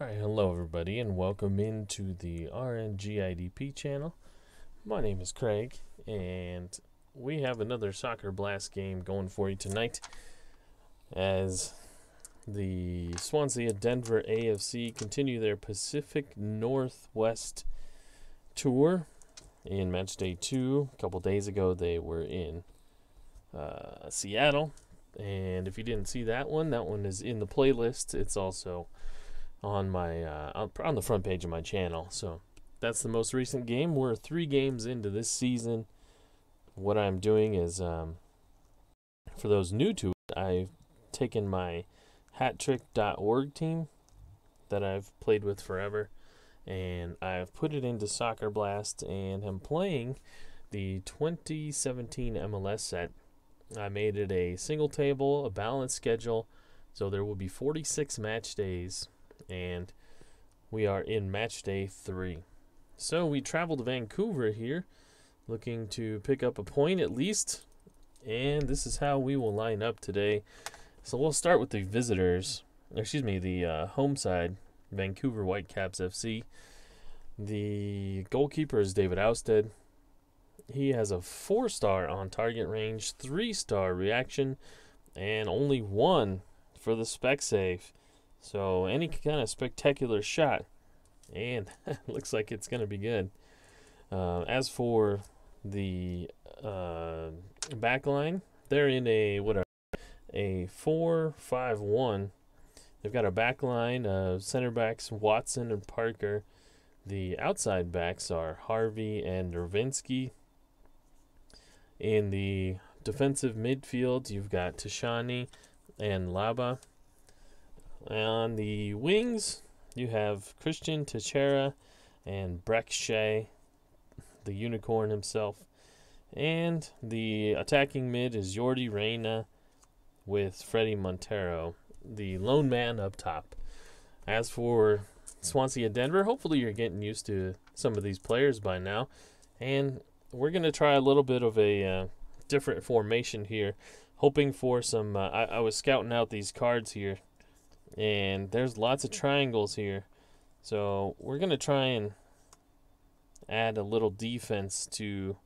Alright, hello everybody, and welcome into the RNGIDP channel. My name is Craig, and we have another Soccer Blast game going for you tonight as the Swansea Denver AFC continue their Pacific Northwest tour in Matchday 2. A couple days ago they were in Seattle, and if you didn't see that one is in the playlist. It's also on my on the front page of my channel. So that's the most recent game. We're 3 games into this season. What I'm doing is, for those new to it, I've taken my hattrick.org team that I've played with forever, and I've put it into Soccer Blast, and I'm playing the 2017 MLS set. I made it a single table, a balanced schedule, so there will be 46 match days, and we are in match day 3. So we traveled to Vancouver here, looking to pick up a point at least, and this is how we will line up today. So we'll start with the visitors, the home side, Vancouver Whitecaps FC. The goalkeeper is David Ousted. He has a 4-star on target range, 3-star reaction, and only 1 for the spec save. So any kind of spectacular shot, and looks like it's going to be good. As for the back line, they're in a 4-5-1. They've got a back line of center backs Watson and Parker. The outside backs are Harvey and Dervinsky. In the defensive midfield, you've got Tashani and Laba. On the wings, you have Christian Teixeira and Breck Shea, the unicorn himself. And the attacking mid is Jordi Reyna with Freddie Montero, the lone man up top. As for Swansea Denver, hopefully you're getting used to some of these players by now. And we're going to try a little bit of a different formation here, hoping for some... I was scouting out these cards here, and there's lots of triangles here. So we're going to try and add a little defense to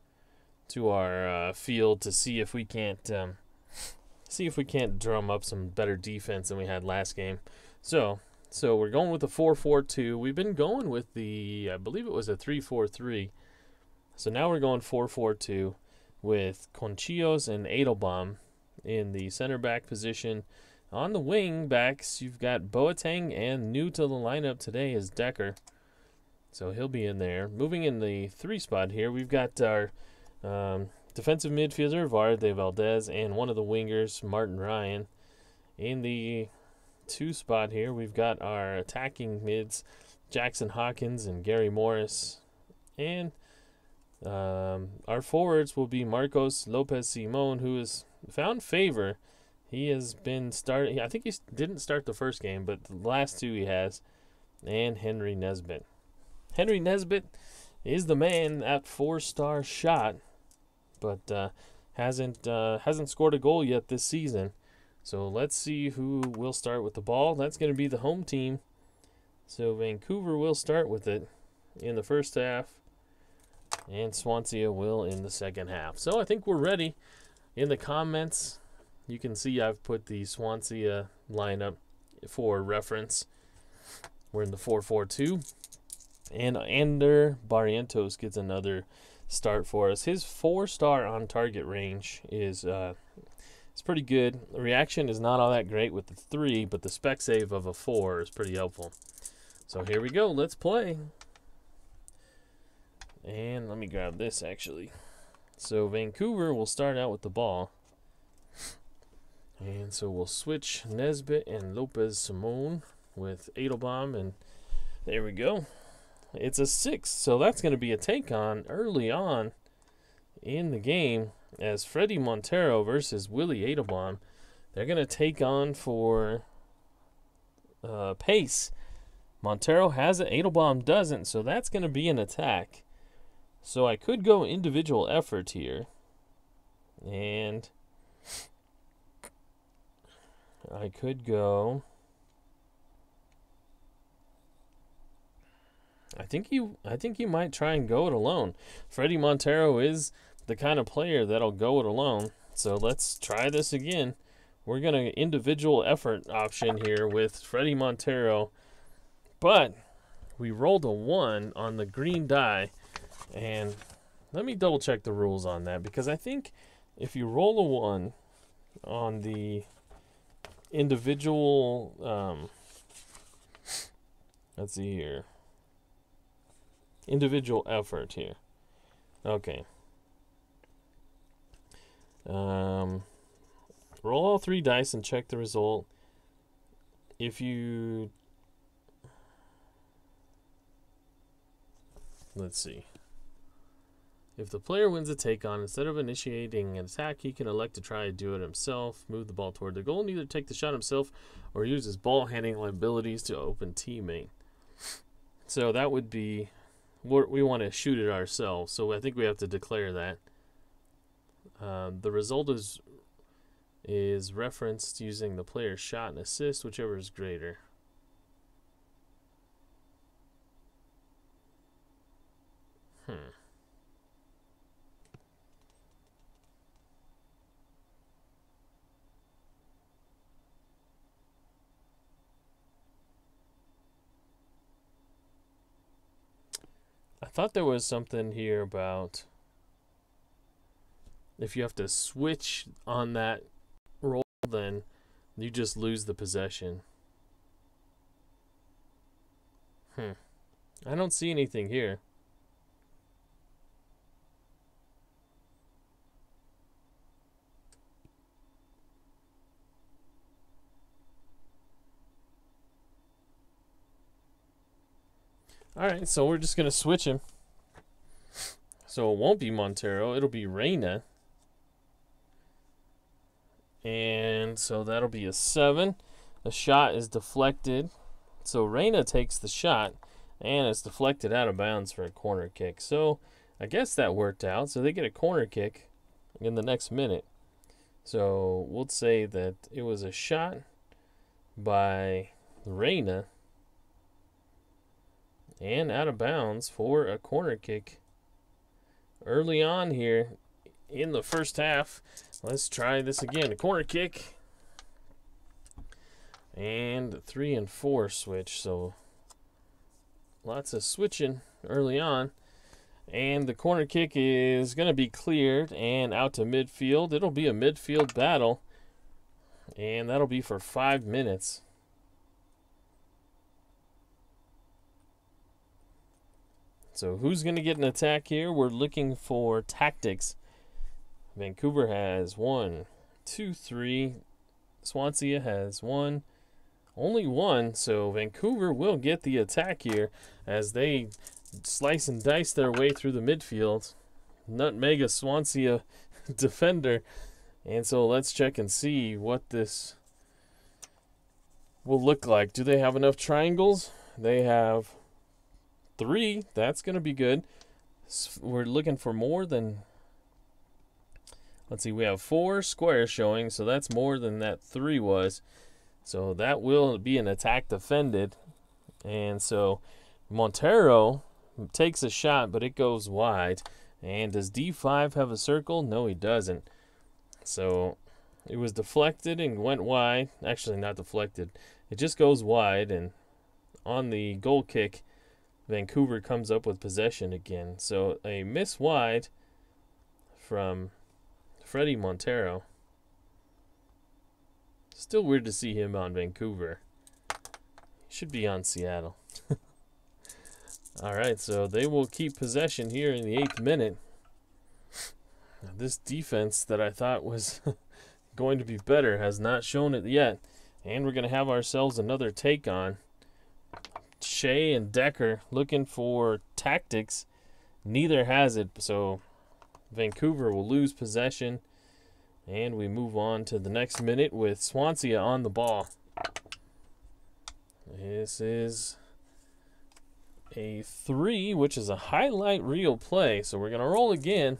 our field to see if we can't drum up some better defense than we had last game. So we're going with the 4-4-2. We've been going with the, I believe it was a 3-4-3. So now we're going 4-4-2 with Conchillos and Edelbaum in the center back position. On the wing backs, you've got Boateng, and new to the lineup today is Decker. So he'll be in there. Moving in the 3 spot here, we've got our defensive midfielder, Varde Valdez, and one of the wingers, Martin Ryan. In the 2 spot here, we've got our attacking mids, Jackson Hawkins and Gary Morris. And our forwards will be Marcos Lopez Simon, who has found favor. He has been starting. I think he didn't start the first game, but the last 2 he has. And Henry Nesbitt. Henry Nesbitt is the man at 4-star shot, but hasn't scored a goal yet this season. So let's see who will start with the ball. That's going to be the home team. So Vancouver will start with it in the first half, and Swansea will in the second half. So I think we're ready. In the comments, you can see I've put the Swansea lineup for reference. We're in the 4-4-2. And Ander Barrientos gets another start for us. His 4-star on target range is it's pretty good. The reaction is not all that great with the 3, but the spec save of a 4 is pretty helpful. So here we go. Let's play. And let me grab this actually. So Vancouver will start out with the ball. And so we'll switch Nesbitt and Lopez Simon with Edelbaum, and there we go. It's a 6, so that's going to be a take on early on in the game as Freddie Montero versus Willie Edelbaum. They're going to take on for pace. Montero has it, Edelbaum doesn't, so that's going to be an attack. So I could go individual effort here, and I could go I think he might try and go it alone. Freddie Montero is the kind of player that'll go it alone. So let's try this again. We're going to individual effort option here with Freddie Montero. But we rolled a 1 on the green die. And let me double check the rules on that, because I think if you roll a 1 on the individual, let's see here, individual effort here. Okay. Roll all 3 dice and check the result. If you, let's see. If the player wins a take-on, instead of initiating an attack, he can elect to try to do it himself, move the ball toward the goal, and either take the shot himself or use his ball-handling abilities to open teammate. So that would be, we want to shoot it ourselves, so I think we have to declare that. The result is referenced using the player's shot and assist, whichever is greater. I thought there was something here about if you have to switch on that roll, then you just lose the possession. I don't see anything here. Alright, so we're just going to switch him. So it won't be Montero, it'll be Reyna. And so that'll be a 7. The shot is deflected. So Reyna takes the shot, and it's deflected out of bounds for a corner kick. So I guess that worked out. So they get a corner kick in the next minute. So we'll say that it was a shot by Reyna and out of bounds for a corner kick early on here in the first half. Let's try this again. A corner kick and 3 and 4 switch. So lots of switching early on. And the corner kick is going to be cleared and out to midfield. It'll be a midfield battle, and that'll be for 5 minutes. So who's going to get an attack here? We're looking for tactics. Vancouver has 1, 2, 3. Swansea has 1. Only 1, so Vancouver will get the attack here as they slice and dice their way through the midfield. Nutmeg a Swansea defender. And so let's check and see what this will look like. Do they have enough triangles? They have 3. That's going to be good. We're looking for more than, let's see, we have 4 squares showing, so that's more than that 3 was. So that will be an attack defended. And so Montero takes a shot, but it goes wide. And does D5 have a circle? No, he doesn't. So it was deflected and went wide. Actually, not deflected. It just goes wide, and on the goal kick, Vancouver comes up with possession again. So a miss wide from Freddie Montero. Still weird to see him on Vancouver. He should be on Seattle. Alright, so they will keep possession here in the 8th minute. This defense that I thought was going to be better has not shown it yet. And we're going to have ourselves another take on. Shea and Decker looking for tactics. Neither has it, so Vancouver will lose possession. And we move on to the next minute with Swansea on the ball. This is a 3, which is a highlight reel play. So we're going to roll again.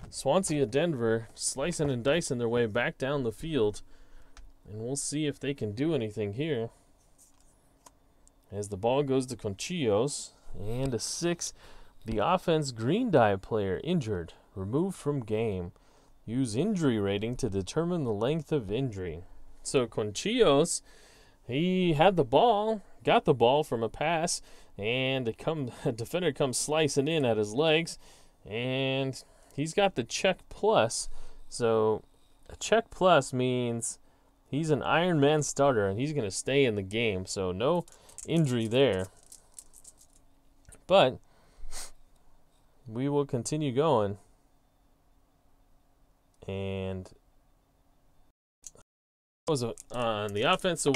Swansea Denver slicing and dicing their way back down the field. And we'll see if they can do anything here. As the ball goes to Conchillos. And a 6. The offense green dye player injured, removed from game. Use injury rating to determine the length of injury. So Conchillos, he had the ball, got the ball from a pass, and a defender comes slicing in at his legs, and he's got the check plus. So a check plus means he's an Iron Man starter, and he's going to stay in the game. So no injury there. But we will continue going. And on the offense, so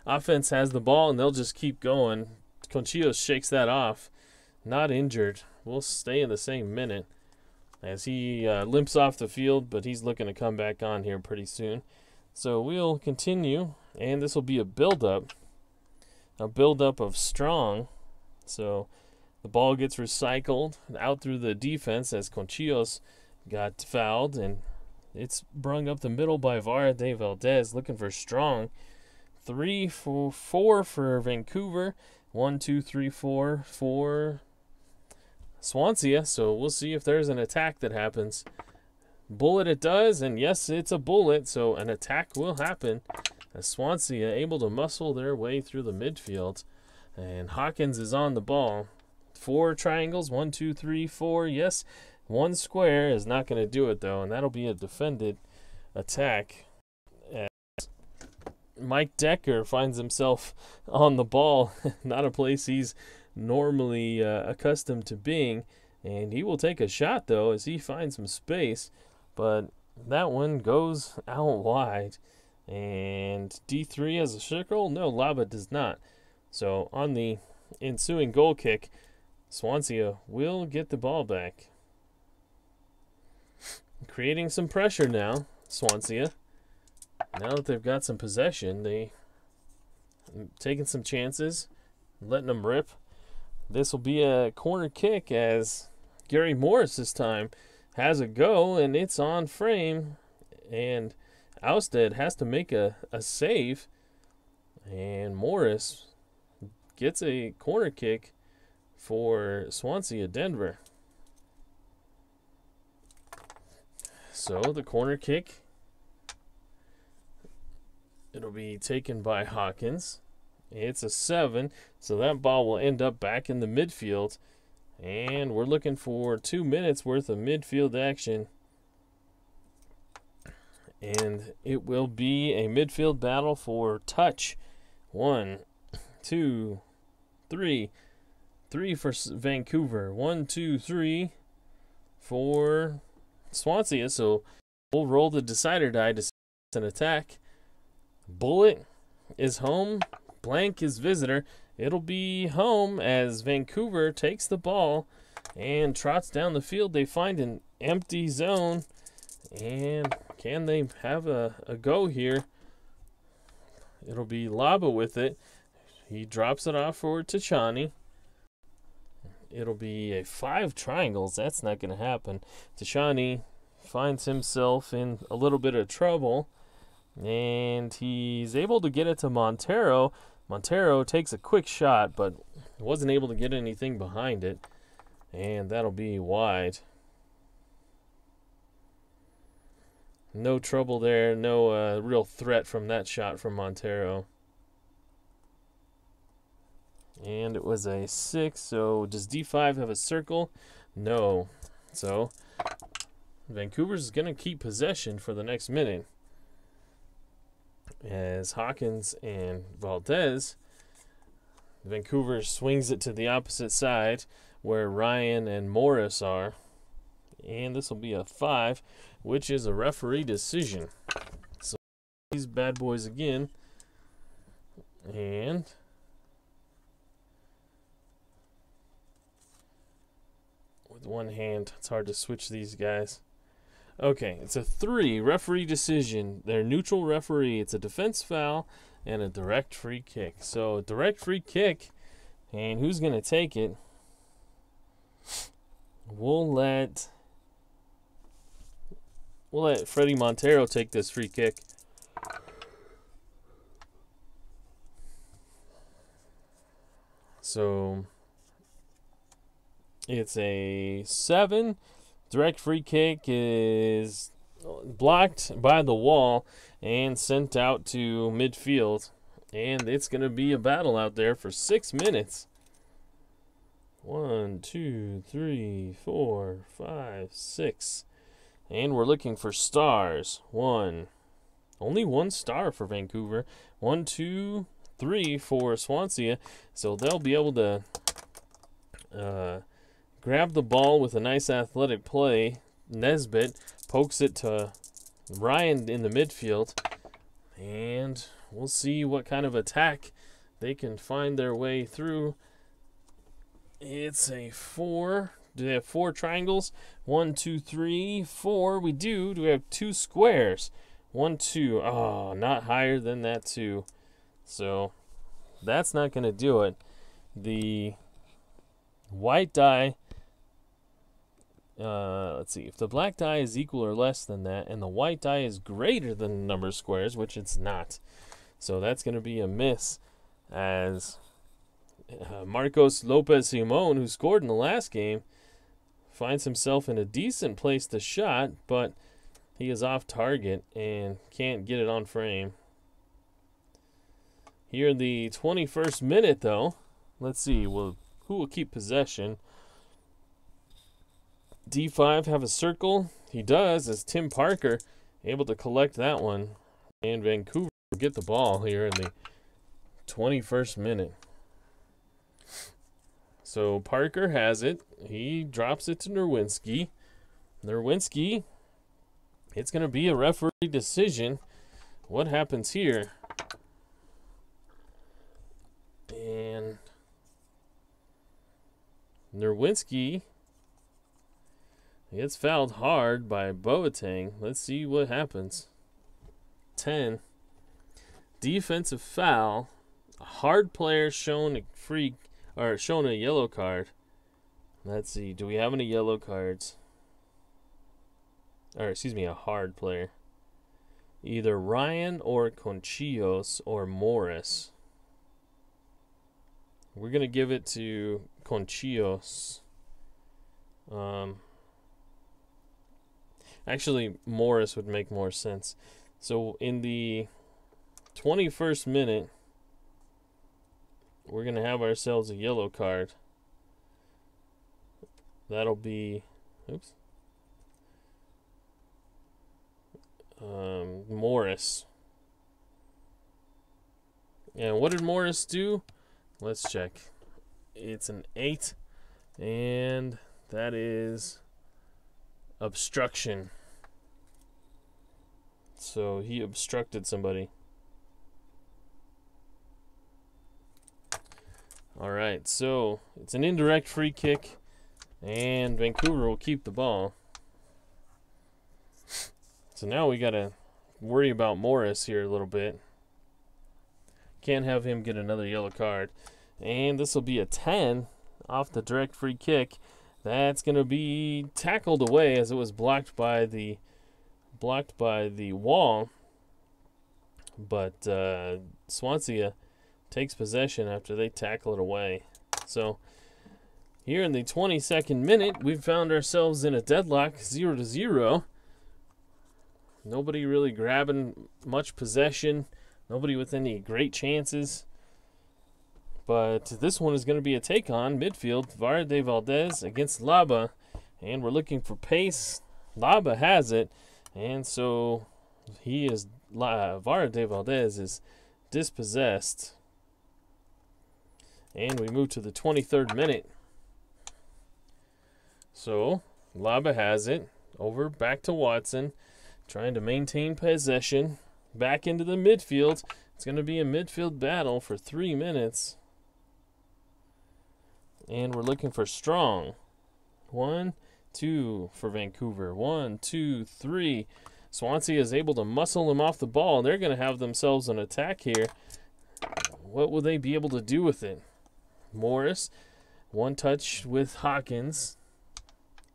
offense has the ball, and they'll just keep going. Conchillos shakes that off. Not injured. We'll stay in the same minute as he limps off the field, but he's looking to come back on here pretty soon. So we'll continue, and this will be a build-up of Strong. So the ball gets recycled out through the defense as Conchillos got fouled, and it's brung up the middle by Vara de Valdez, looking for Strong. 3-4 for Vancouver. 1, 2, 3, 4 for Swansea. So we'll see if there's an attack that happens. Bullet it does, and yes, it's a bullet, so an attack will happen as Swansea able to muscle their way through the midfield. And Hawkins is on the ball. 4 triangles, 1, 2, 3, 4. Yes, 1 square is not going to do it, though, and that'll be a defended attack. As Mike Decker finds himself on the ball, not a place he's normally accustomed to being, and he will take a shot, though, as he finds some space, but that one goes out wide. And D3 has a circle? No, Laba does not. So on the ensuing goal kick, Swansea will get the ball back. Creating some pressure now, Swansea. Now that they've got some possession, they taking some chances, letting them rip. This will be a corner kick as Gary Morris this time has a go, and it's on frame. And Ousted has to make a save. And Morris gets a corner kick for Swansea Denver. So the corner kick, it'll be taken by Hawkins. It's a 7, so that ball will end up back in the midfield. And we're looking for 2 minutes worth of midfield action. And it will be a midfield battle for touch. 1, 2, 3. 3 for Vancouver. 1, 2, 3 for Swansea. So we'll roll the decider die to see if it's an attack. Bullet is home. Blank is visitor. It'll be home as Vancouver takes the ball and trots down the field. They find an empty zone. And can they have a go here? It'll be Laba with it. He drops it off for Tachani. It'll be a 5 triangles. That's not going to happen. Tachani finds himself in a little bit of trouble, and he's able to get it to Montero. Montero takes a quick shot, but wasn't able to get anything behind it, and that'll be wide. No trouble there. No real threat from that shot from Montero. And it was a 6, so does D5 have a circle? No. So Vancouver's going to keep possession for the next minute as Hawkins and Valdez. Vancouver swings it to the opposite side where Ryan and Morris are. And this will be a 5, which is a referee decision. So these bad boys again. And with one hand, it's hard to switch these guys. Okay, it's a 3, referee decision. They're neutral referee. It's a defense foul and a direct free kick. So direct free kick, and who's going to take it? We'll let Freddie Montero take this free kick. So It's a 7. Direct free kick is blocked by the wall and sent out to midfield. And it's going to be a battle out there for 6 minutes. 1, 2, 3, 4, 5, 6. And we're looking for stars. Only 1 star for Vancouver. 1, 2, 3 for Swansea. So they'll be able to grab the ball with a nice athletic play. Nesbitt pokes it to Ryan in the midfield. And we'll see what kind of attack they can find their way through. It's a 4. Do they have 4 triangles? 1, 2, 3, 4. We do. Do we have 2 squares? 1, 2. Oh, not higher than that 2. So that's not going to do it. The white die, let's see. If the black die is equal or less than that, and the white die is greater than the number of squares, which it's not. So that's going to be a miss, as Marcos Lopez Simon, who scored in the last game, finds himself in a decent place to shot, but he is off target and can't get it on frame. Here in the 21st minute, though, let's see, who will keep possession? D5 have a circle. He does, as Tim Parker able to collect that one. And Vancouver will get the ball here in the 21st minute. So Parker has it. He drops it to Nerwinski. Nerwinski, it's going to be a referee decision. What happens here? And Nerwinski gets fouled hard by Boateng. Let's see what happens. 10. Defensive foul. A hard player shown a yellow card. Let's see. Do we have any yellow cards? Or excuse me, a hard player. Either Ryan or Conchillos or Morris. We're going to give it to Conchillos. Actually, Morris would make more sense. So in the 21st minute, we're going to have ourselves a yellow card. That'll be, Morris. And what did Morris do? Let's check. It's an 8, and that is obstruction. So he obstructed somebody. All right, so it's an indirect free kick, and Vancouver will keep the ball. So now we got to worry about Morris here a little bit. Can't have him get another yellow card. And this will be a 10 off the direct free kick. That's going to be tackled away, as it was blocked by the wall. But Swansea takes possession after they tackle it away. So here in the 22nd minute, we've found ourselves in a deadlock, 0-0. Nobody really grabbing much possession. Nobody with any great chances. But this one is going to be a take-on midfield. Varade Valdez against Laba. And we're looking for pace. Laba has it. And so Varade Valdez is dispossessed. And we move to the 23rd minute. So Laba has it. Over back to Watson. Trying to maintain possession. Back into the midfield. It's going to be a midfield battle for 3 minutes. And we're looking for Strong. 1, 2 for Vancouver. 1, 2, 3. Swansea is able to muscle them off the ball. They're going to have themselves an attack here. What will they be able to do with it? Morris. 1 touch with Hawkins.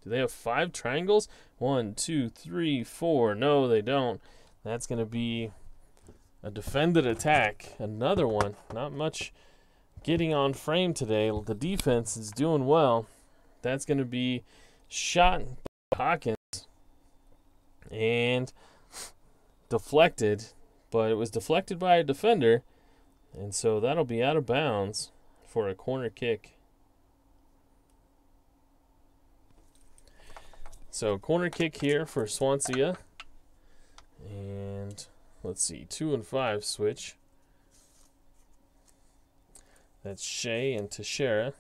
Do they have 5 triangles? 1, 2, 3, 4. No, they don't. That's going to be a defended attack. Another one. Not much getting on frame today. The defense is doing well. That's going to be shot by Hawkins and deflected, but it was deflected by a defender, and so that'll be out of bounds for a corner kick. So corner kick here for Swansea. And let's see, 2 and 5 switch. That's Shea and Teixeira.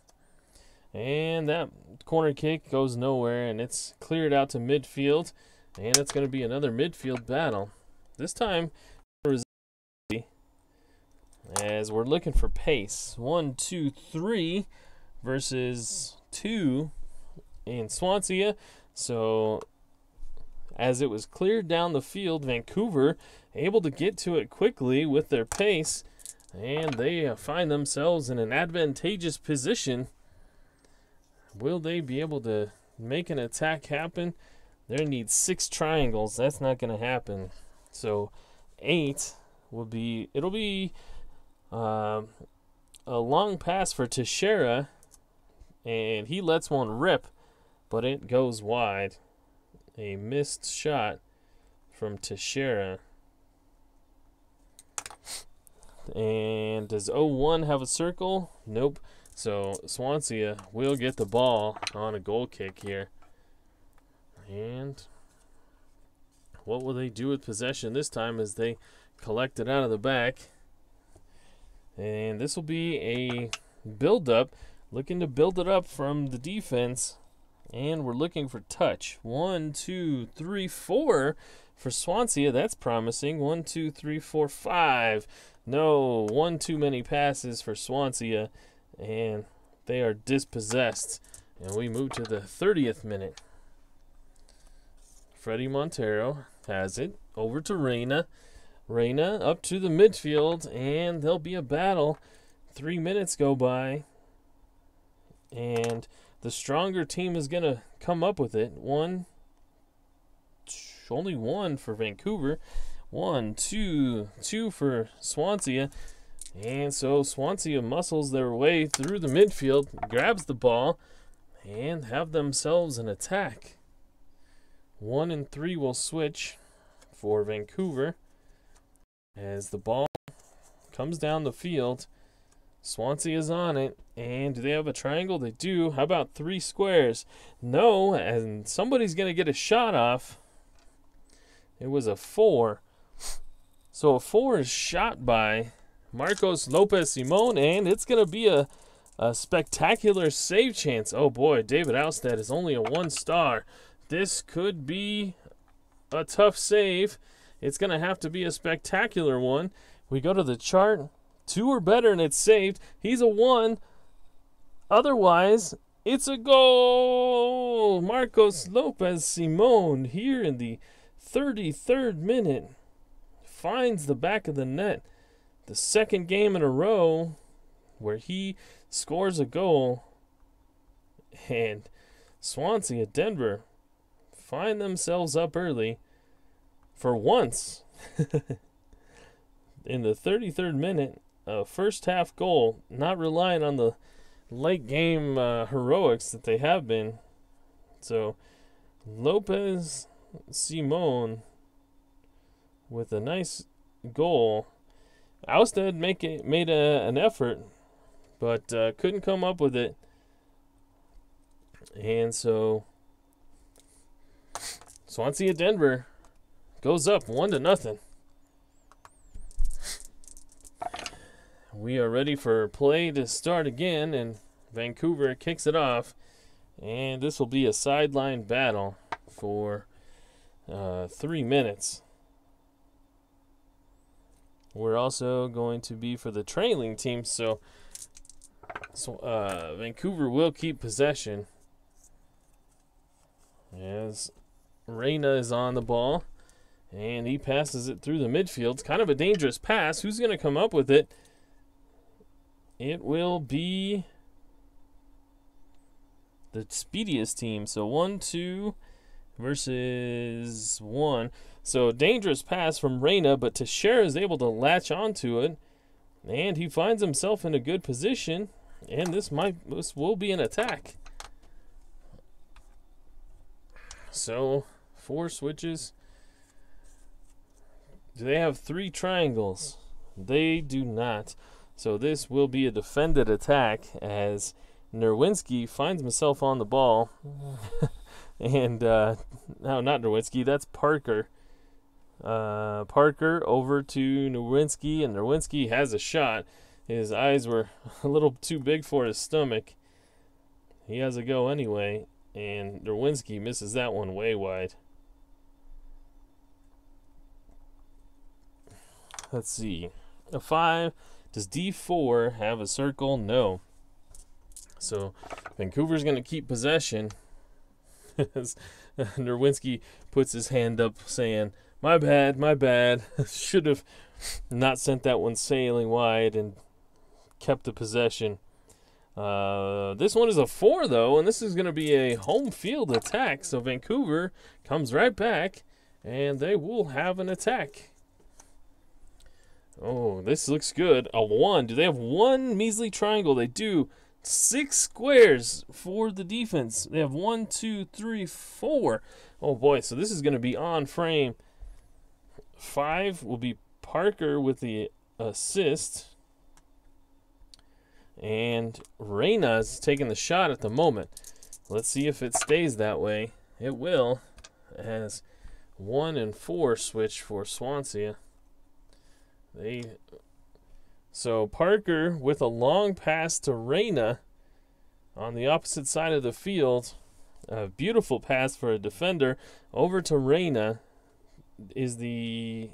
And that corner kick goes nowhere, and it's cleared out to midfield. And it's going to be another midfield battle. This time, as we're looking for pace. 1, 2, 3 versus 2 in Swansea. So, as it was cleared down the field, Vancouver able to get to it quickly with their pace, and they find themselves in an advantageous position. Will they be able to make an attack happen? They need 6 triangles. That's not going to happen. So 8 will be, it'll be a long pass for Teixeira, and he lets one rip, but it goes wide. A missed shot from Teixeira. And does 0-1 have a circle? Nope. So Swansea will get the ball on a goal kick here. And what will they do with possession this time as they collect it out of the back? And this will be a build-up, looking to build it up from the defense. And we're looking for touch. 1, 2, 3, 4 for Swansea. That's promising. 1, 2, 3, 4, 5. No, one too many passes for Swansea, and they are dispossessed. And we move to the 30th minute. Freddie Montero has it over to Reyna. Reyna up to the midfield, and there'll be a battle. 3 minutes go by, and the stronger team is going to come up with it. Only one for Vancouver. 1, 2, 2 for Swansea. And so Swansea muscles their way through the midfield, grabs the ball, and have themselves an attack. 1 and 3 will switch for Vancouver as the ball comes down the field. Swansea is on it, and do they have a triangle? They do. How about 3 squares? No, and somebody's going to get a shot off. It was a 4. So a 4 is shot by Marcos Lopez Simon, and it's going to be a spectacular save chance. Oh boy, David Alstead is only a 1 star. This could be a tough save. It's going to have to be a spectacular one. We go to the chart. 2 or better, and it's saved. He's a 1. Otherwise, it's a goal. Marcos Lopez Simon here in the 33rd minute finds the back of the net. The second game in a row where he scores a goal. And Swansea Denver find themselves up early for once. In the 33rd minute, a first half goal, not relying on the late game heroics that they have been. So Lopez Simon with a nice goal. Alstead made an effort, but couldn't come up with it. And so Swansea Denver goes up 1-0. We are ready for play to start again, and Vancouver kicks it off. And this will be a sideline battle for 3 minutes. We're also going to be for the trailing team, so Vancouver will keep possession as Reyna is on the ball, and he passes it through the midfield. It's kind of a dangerous pass. Who's going to come up with it? It will be the speediest team. So 1, 2 versus 1. So dangerous pass from Reyna, but Teixeira is able to latch onto it, and he finds himself in a good position. And this will be an attack So 4 switches. Do they have 3 triangles? They do not. So this will be a defended attack as Nerwinski finds himself on the ball. And, no, not Nerwinski, that's Parker. Parker over to Nerwinski, and Nerwinski has a shot. His eyes were a little too big for his stomach. He has a go anyway, and Nerwinski misses that one way wide. Let's see. A 5. Does D4 have a circle? No. So Vancouver's going to keep possession. As Nerwinski puts his hand up saying, my bad, my bad. Should have not sent that one sailing wide and kept the possession. This one is a 4, though, and this is going to be a home field attack. So Vancouver comes right back, and they will have an attack. Oh, this looks good. A 1. Do they have 1 measly triangle? They do. 6 squares for the defense. They have 1, 2, 3, 4. Oh, boy. So this is going to be on frame. 5 will be Parker with the assist. And Reyna's taking the shot at the moment. Let's see if it stays that way. It will, as 1 and 4 switch for Swansea. So Parker with a long pass to Reyna on the opposite side of the field. A beautiful pass for a defender over to Reyna. Is the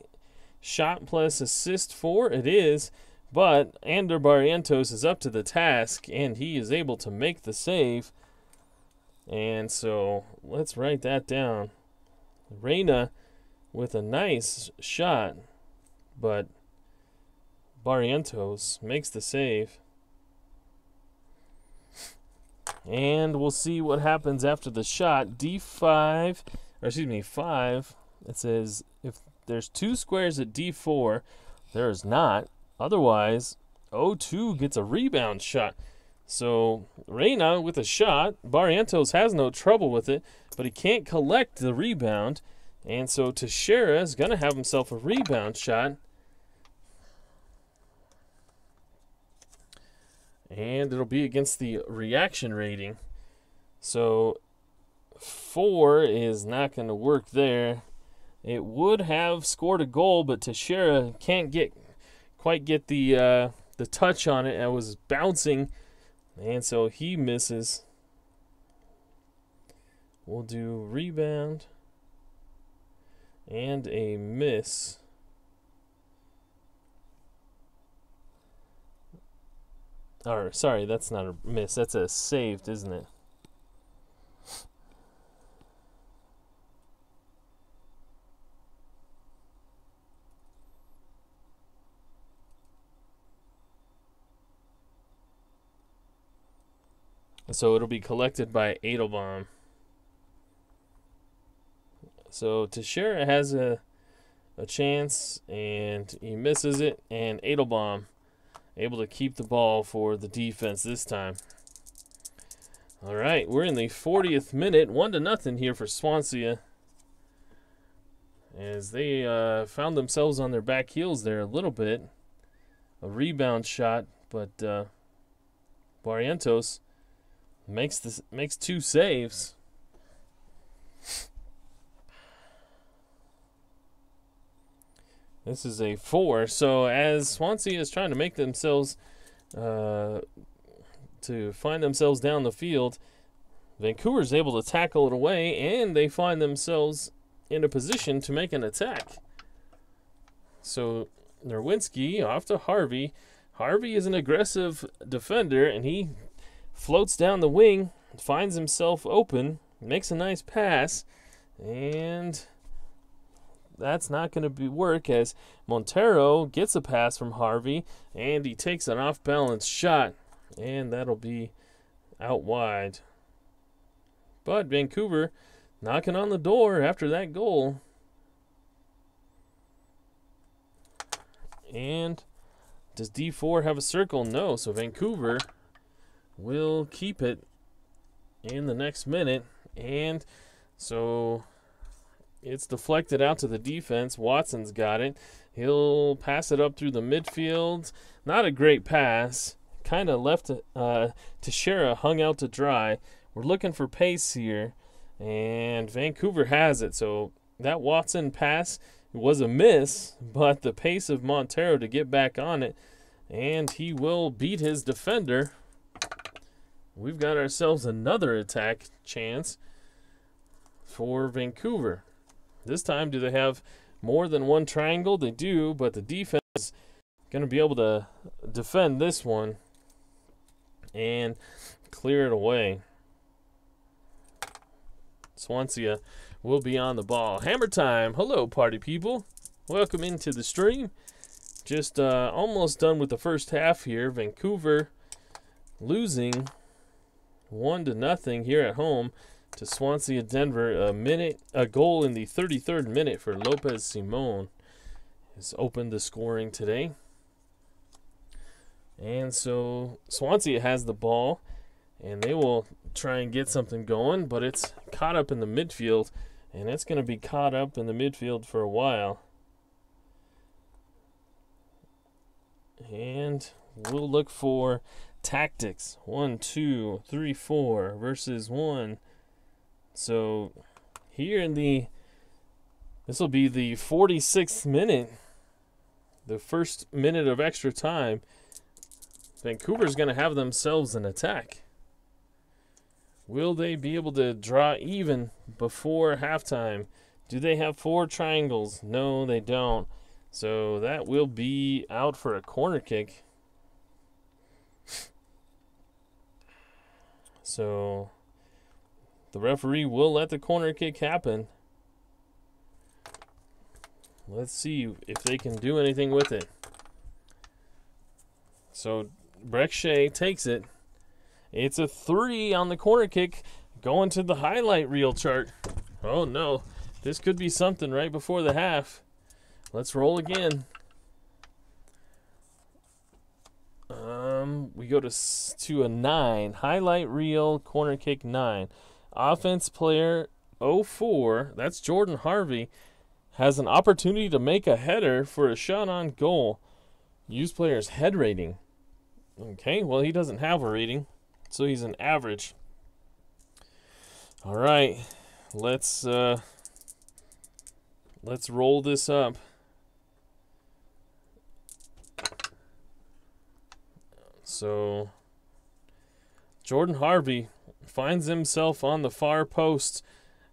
shot plus assist 4? It is, but Ander Barrientos is up to the task, and he is able to make the save. And so let's write that down. Reyna with a nice shot, but Barrientos makes the save. And we'll see what happens after the shot. D5, or excuse me, 5. It says if there's 2 squares at D4, there is not. Otherwise, O2 gets a rebound shot. So Reyna with a shot. Barrientos has no trouble with it, but he can't collect the rebound. And so Teixeira is going to have himself a rebound shot. And it'll be against the reaction rating. So 4 is not going to work there. It would have scored a goal, but Teixeira can't quite get the touch on it. It was bouncing, and so he misses. We'll do rebound and a miss. Or, sorry, that's not a miss. That's a saved, isn't it? So it'll be collected by Edelbaum. So Teixeira has a chance, and he misses it, and Edelbaum able to keep the ball for the defense this time. All right, we're in the 40th minute, 1-0 here for Swansea, as they found themselves on their back heels there a little bit. A rebound shot, but Barrientos makes 2 saves. This is a 4. So as Swansea is trying to make themselves to find themselves down the field, Vancouver is able to tackle it away, and they find themselves in a position to make an attack. So Nerwinski off to Harvey. Harvey is an aggressive defender, and he floats down the wing, finds himself open, makes a nice pass, and that's not going to work as Montero gets a pass from Harvey, and he takes an off-balance shot, and that'll be out wide. But Vancouver knocking on the door after that goal. And does D4 have a circle? No, so Vancouver will keep it in the next minute, and So it's deflected out to the defense. Watson's got it. He'll pass it up through the midfield. Not a great pass. Kind of left Teixeira hung out to dry. We're looking for pace here, and Vancouver has it. So that Watson pass was a miss, but the pace of Montero to get back on it, and he will beat his defender. We've got ourselves another attack chance for Vancouver. This time, do they have more than one triangle? They do, but the defense is going to be able to defend this one and clear it away. Swansea will be on the ball. Hammer time. Hello, party people. Welcome into the stream. Just almost done with the first half here. Vancouver losing 1-0 here at home to Swansea Denver. A goal in the 33rd minute for Lopez Simon has opened the scoring today. And so Swansea has the ball, and they will try and get something going, but it's caught up in the midfield, and it's going to be caught up in the midfield for a while. And we'll look for tactics. 1, 2, 3, 4 versus 1. So here this will be the 46th minute, the first minute of extra time. Vancouver's going to have themselves an attack. Will they be able to draw even before halftime? Do they have 4 triangles? No, they don't. So that will be out for a corner kick. So the referee will let the corner kick happen. Let's see if they can do anything with it. So Breckshay takes it. It's a 3 on the corner kick, going to the highlight reel chart. Oh no, this could be something right before the half. Let's roll again. We go to a 9. Highlight reel, corner kick 9. Offense player 04, that's Jordan Harvey, has an opportunity to make a header for a shot on goal. Use player's head rating. Okay, well, he doesn't have a rating, so he's an average. All right, let's roll this up. So Jordan Harvey finds himself on the far post.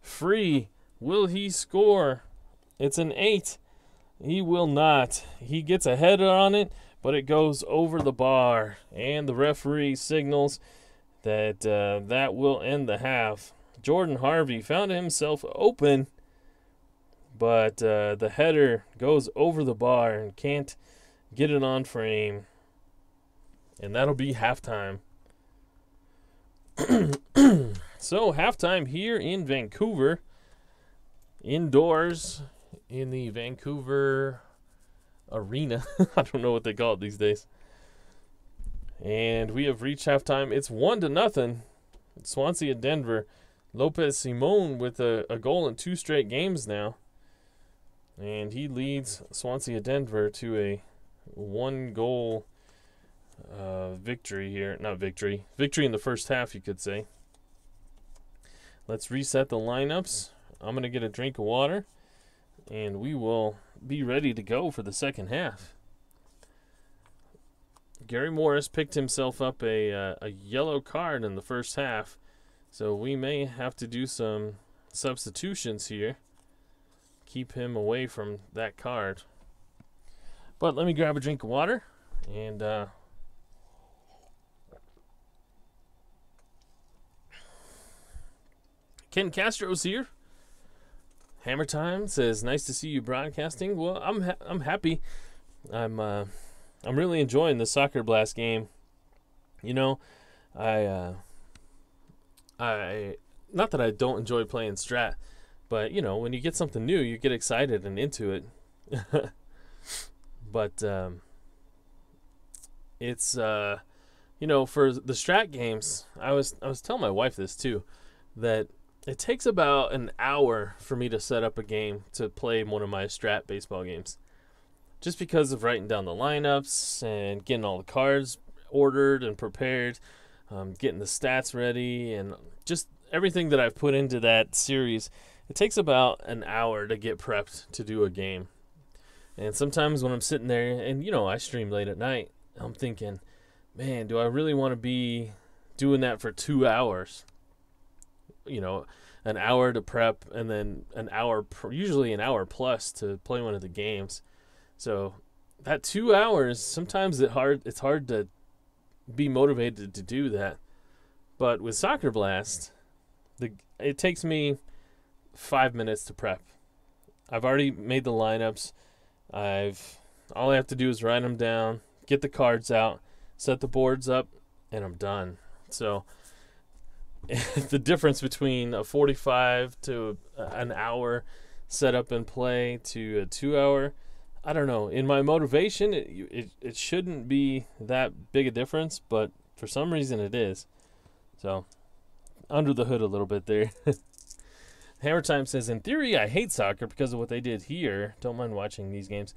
Free. Will he score? It's an 8. He will not. He gets a header on it, but it goes over the bar. And the referee signals that that will end the half. Jordan Harvey found himself open, but the header goes over the bar and can't get it on frame. And that'll be halftime. So, halftime here in Vancouver. Indoors in the Vancouver Arena. I don't know what they call it these days. And we have reached halftime. It's 1-0. Swansea Denver. Lopez Simon with a goal in 2 straight games now. And he leads Swansea Denver to a 1-goal victory here. Not victory. Victory in the first half, you could say. Let's reset the lineups. I'm going to get a drink of water, and we will be ready to go for the second half. Gary Morris picked himself up a yellow card in the first half, so we may have to do some substitutions here. Keep him away from that card. But let me grab a drink of water, and Ken Castro's here. Hammer Time says, "Nice to see you broadcasting." Well, I'm happy. I'm really enjoying the Soccer Blast game. You know, I not that I don't enjoy playing Strat, but you know, when you get something new, you get excited and into it. But it's you know, for the Strat games, I was telling my wife this too, that it takes about an hour for me to set up a game to play one of my strat baseball games. Just because of writing down the lineups and getting all the cards ordered and prepared, getting the stats ready, and just everything that I've put into that series. It takes about an hour to get prepped to do a game. And sometimes when I'm sitting there, and I stream late at night, I'm thinking, man, do I really want to be doing that for 2 hours? An hour to prep, and then usually an hour plus to play one of the games. So that 2 hours, sometimes it's hard to be motivated to do that. But with Soccer Blast, it takes me 5 minutes to prep. I've already made the lineups. All I have to do is write them down, get the cards out, set the boards up, and I'm done. So the difference between a 45 to an hour setup and play to a 2 hour, I don't know. In my motivation, it shouldn't be that big a difference, but for some reason it is. So under the hood a little bit there. Hammer Time says, in theory, I hate soccer because of what they did here. Don't mind watching these games.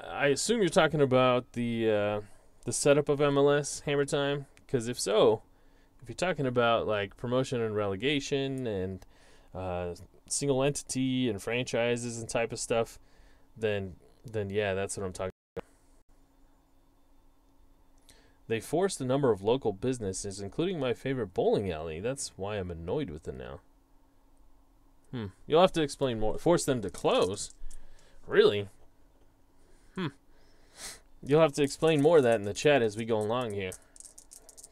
I assume you're talking about the setup of MLS, Hammer Time, because if so, if you're talking about like promotion and relegation and single entity and franchises and type of stuff, then yeah, that's what I'm talking about. They forced a number of local businesses, including my favorite bowling alley. That's why I'm annoyed with it now. You'll have to explain more. Force them to close? Really? You'll have to explain more of that in the chat as we go along here.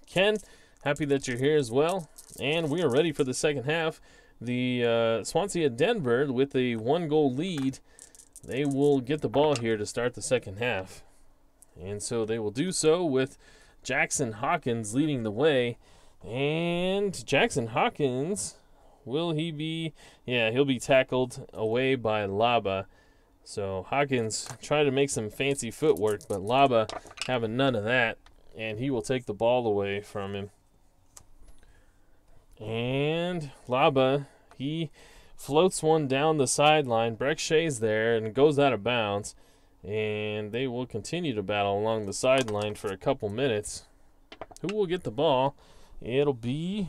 Ken, happy that you're here as well. And we are ready for the second half. The Swansea Denver, with a 1-goal lead, they will get the ball here to start the second half. And so they will do so with Jackson Hawkins leading the way. And Jackson Hawkins, will he be? Yeah, he'll be tackled away by Laba. So Hawkins trying to make some fancy footwork, but Laba having none of that. And he will take the ball away from him. And Laba, he floats one down the sideline. Breck Shea's there, and it goes out of bounds. And they will continue to battle along the sideline for a couple minutes. Who will get the ball? It'll be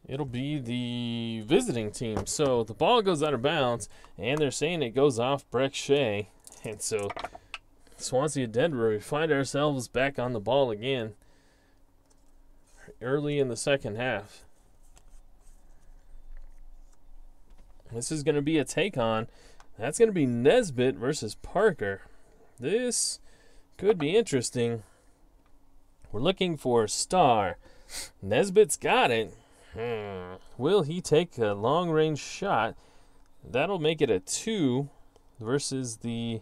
the visiting team. So the ball goes out of bounds, and they're saying it goes off Breck Shea. And so Swansea Denver, we find ourselves back on the ball again early in the second half. This is going to be a take-on. That's going to be Nesbitt versus Parker. This could be interesting. We're looking for a star. Nesbitt's got it. Will he take a long-range shot? That'll make it a 2 versus the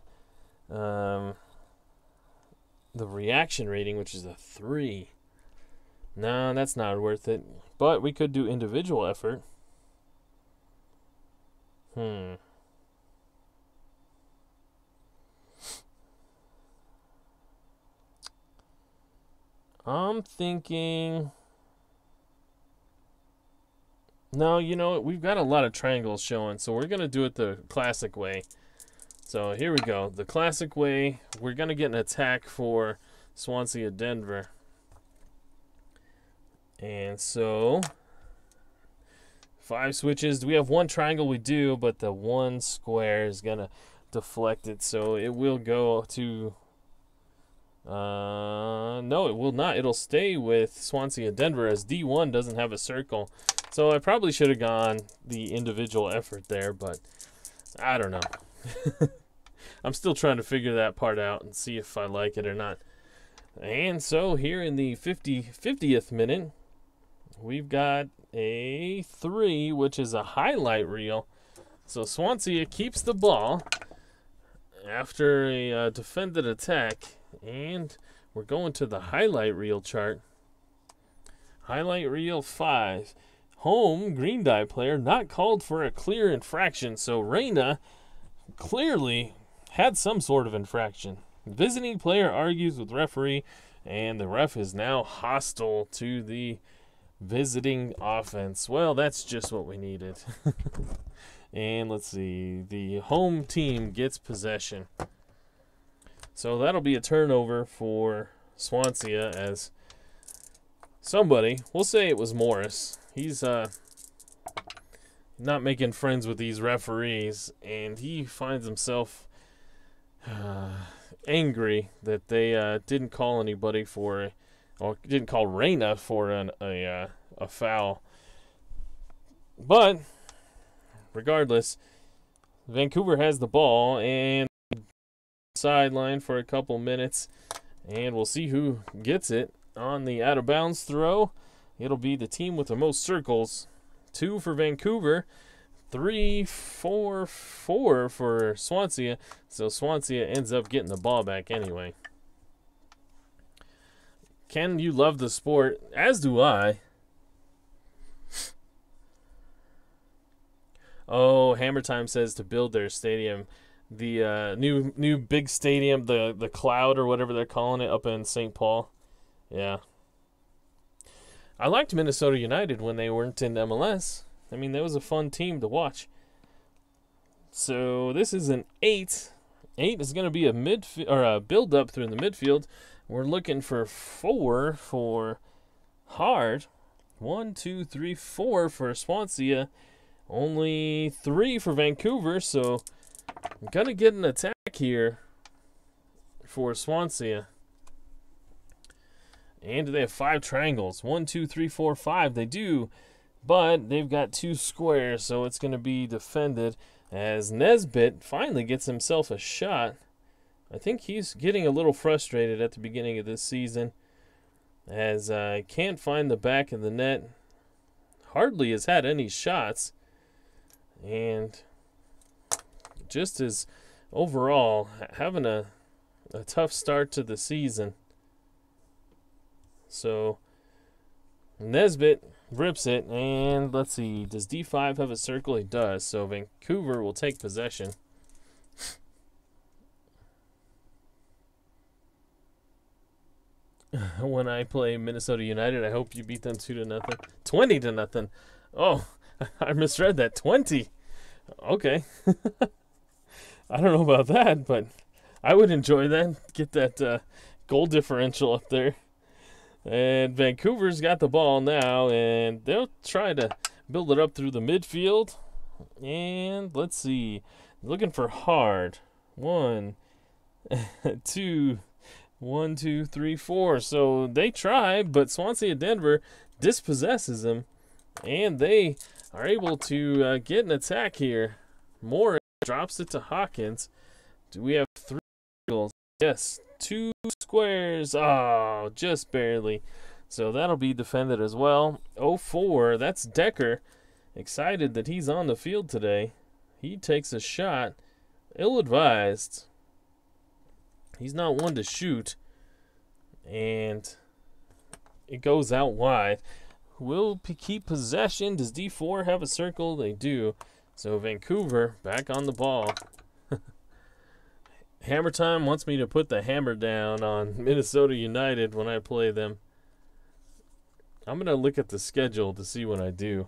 reaction rating, which is a 3. No, that's not worth it. But we could do individual effort. I'm thinking... No, you know what? We've got a lot of triangles showing, so we're going to do it the classic way. So here we go. The classic way, we're going to get an attack for Swansea Denver. And so 5 switches. Do we have one triangle? We do, but the one square is going to deflect it. So it will go to... no, it will not. It'll stay with Swansea Denver as D1 doesn't have a circle. So I probably should have gone the individual effort there, but I don't know. I'm still trying to figure that part out and see if I like it or not. And so here in the 50th minute, we've got a 3, which is a highlight reel. So Swansea keeps the ball after a defended attack, and we're going to the highlight reel chart. Highlight reel 5. Home green dye player not called for a clear infraction. So Reyna clearly had some sort of infraction. Visiting player argues with referee, and the ref is now hostile to the Visiting offense. Well, that's just what we needed. And let's see. The home team gets possession. So that'll be a turnover for Swansea as somebody, we'll say it was Morris. He's not making friends with these referees, and he finds himself angry that they didn't call anybody for, or didn't call Reyna for a foul. But regardless, Vancouver has the ball and sideline for a couple minutes, and we'll see who gets it on the out of bounds throw. It'll be the team with the most circles. 2 for Vancouver, 3, 4, 4 for Swansea. So Swansea ends up getting the ball back anyway. Ken, you love the sport, as do I. Oh, Hammer Time says to build their stadium. The new big stadium, the Cloud or whatever they're calling it, up in St. Paul. Yeah. I liked Minnesota United when they weren't in MLS. I mean, that was a fun team to watch. So this is an 8. 8 is going to be a build up through the midfield. We're looking for 4 for Hard. 1, 2, 3, 4 for Swansea. Only 3 for Vancouver, so I'm going to get an attack here for Swansea. And do they have 5 triangles? 1, 2, 3, 4, 5. They do, but they've got 2 squares, so it's going to be defended as Nesbitt finally gets himself a shot. I think he's getting a little frustrated at the beginning of this season as I can't find the back of the net. Hardly has had any shots. And just as overall having a tough start to the season. So Nesbitt rips it, and let's see, does D5 have a circle? He does, so Vancouver will take possession. When I play Minnesota United, I hope you beat them 2-0. 20-0. Oh, I misread that. 20. Okay. I don't know about that, but I would enjoy that. Get that goal differential up there. And Vancouver's got the ball now, and they'll try to build it up through the midfield. And let's see. Looking for Hard. 1, 2, 1, 2, 3, 4. So they try, but Swansea Denver dispossesses them, and they are able to get an attack here. Morris drops it to Hawkins. Do we have 3 goals? Yes, 2 squares. Oh, just barely. So that'll be defended as well. 0-4. That's Decker. Excited that he's on the field today. He takes a shot. Ill-advised. He's not one to shoot. And it goes out wide. Will keep possession. Does D4 have a circle? They do. So Vancouver back on the ball. Hammer Time wants me to put the hammer down on Minnesota United when I play them. I'm going to look at the schedule to see what I do.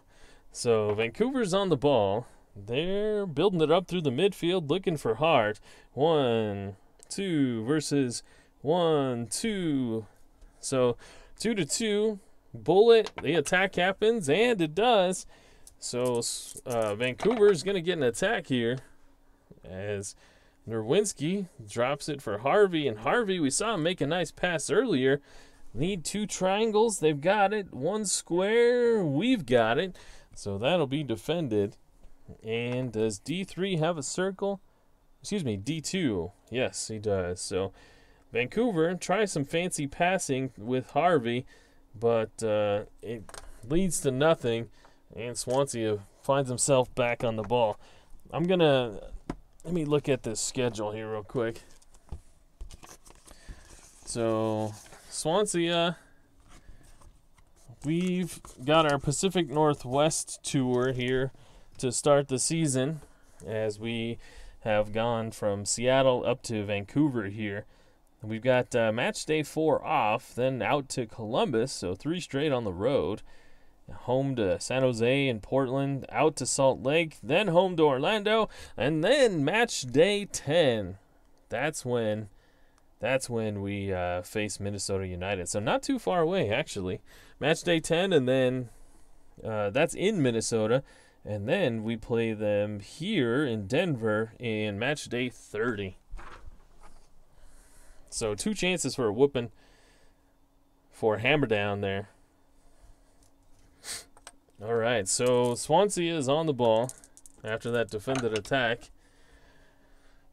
So Vancouver's on the ball. They're building it up through the midfield, looking for Hart. 1, 2 versus 1, 2. So 2-2. Bullet. The attack happens, and it does. So Vancouver's going to get an attack here as Nerwinski drops it for Harvey. And Harvey, we saw him make a nice pass earlier. Need 2 triangles. They've got it. 1 square. We've got it. So that'll be defended. And does D3 have a circle? Excuse me, D2. Yes, he does. So Vancouver tries some fancy passing with Harvey, but it leads to nothing. And Swansea finds himself back on the ball. Let me look at this schedule here real quick. So Swansea, we've got our Pacific Northwest tour here to start the season, as we have gone from Seattle up to Vancouver here. We've got match day 4 off, then out to Columbus, so 3 straight on the road. home to San Jose and Portland, out to Salt Lake, then home to Orlando, and then match day 10. That's when we face Minnesota United. So not too far away, actually. Match day 10, and then that's in Minnesota, and then we play them here in Denver in match day 30. So 2 chances for a whooping for Hammer Down there. All right, so Swansea is on the ball after that defended attack.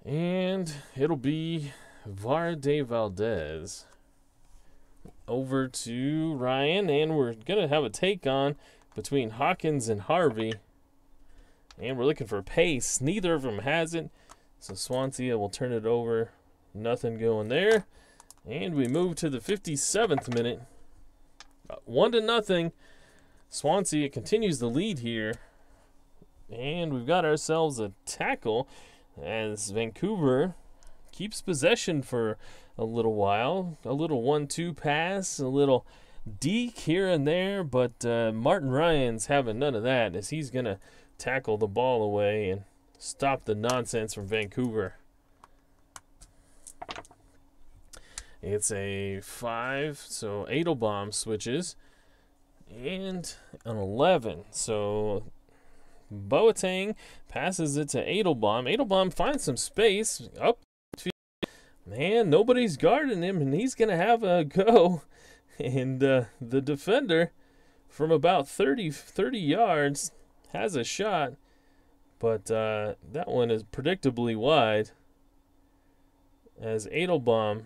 And it'll be Varde Valdez over to Ryan. And we're going to have a take on between Hawkins and Harvey. And we're looking for pace. Neither of them has it. So Swansea will turn it over. Nothing going there. And we move to the 57th minute. 1-0. Swansea continues the lead here. And we've got ourselves a tackle as Vancouver keeps possession for a little while. A little 1-2 pass, a little deke here and there, but Martin Ryan's having none of that as he's going to tackle the ball away and stop the nonsense from Vancouver. It's a 5, so Edelbaum switches. And an 11. So Boateng passes it to Edelbaum. Edelbaum finds some space. Up. Man, nobody's guarding him, and he's going to have a go. And the defender from about 30 yards has a shot. But that one is predictably wide. As Edelbaum,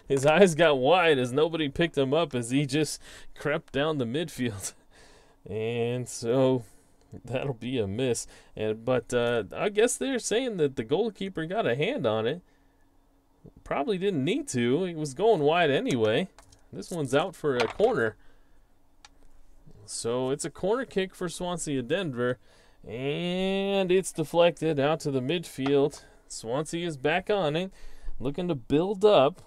his eyes got wide as nobody picked him up as he just crept down the midfield. And so that'll be a miss. But I guess they're saying that the goalkeeper got a hand on it. Probably didn't need to. It was going wide anyway. This one's out for a corner. So it's a corner kick for Swansea Denver. And it's deflected out to the midfield. Swansea is back on it, looking to build up.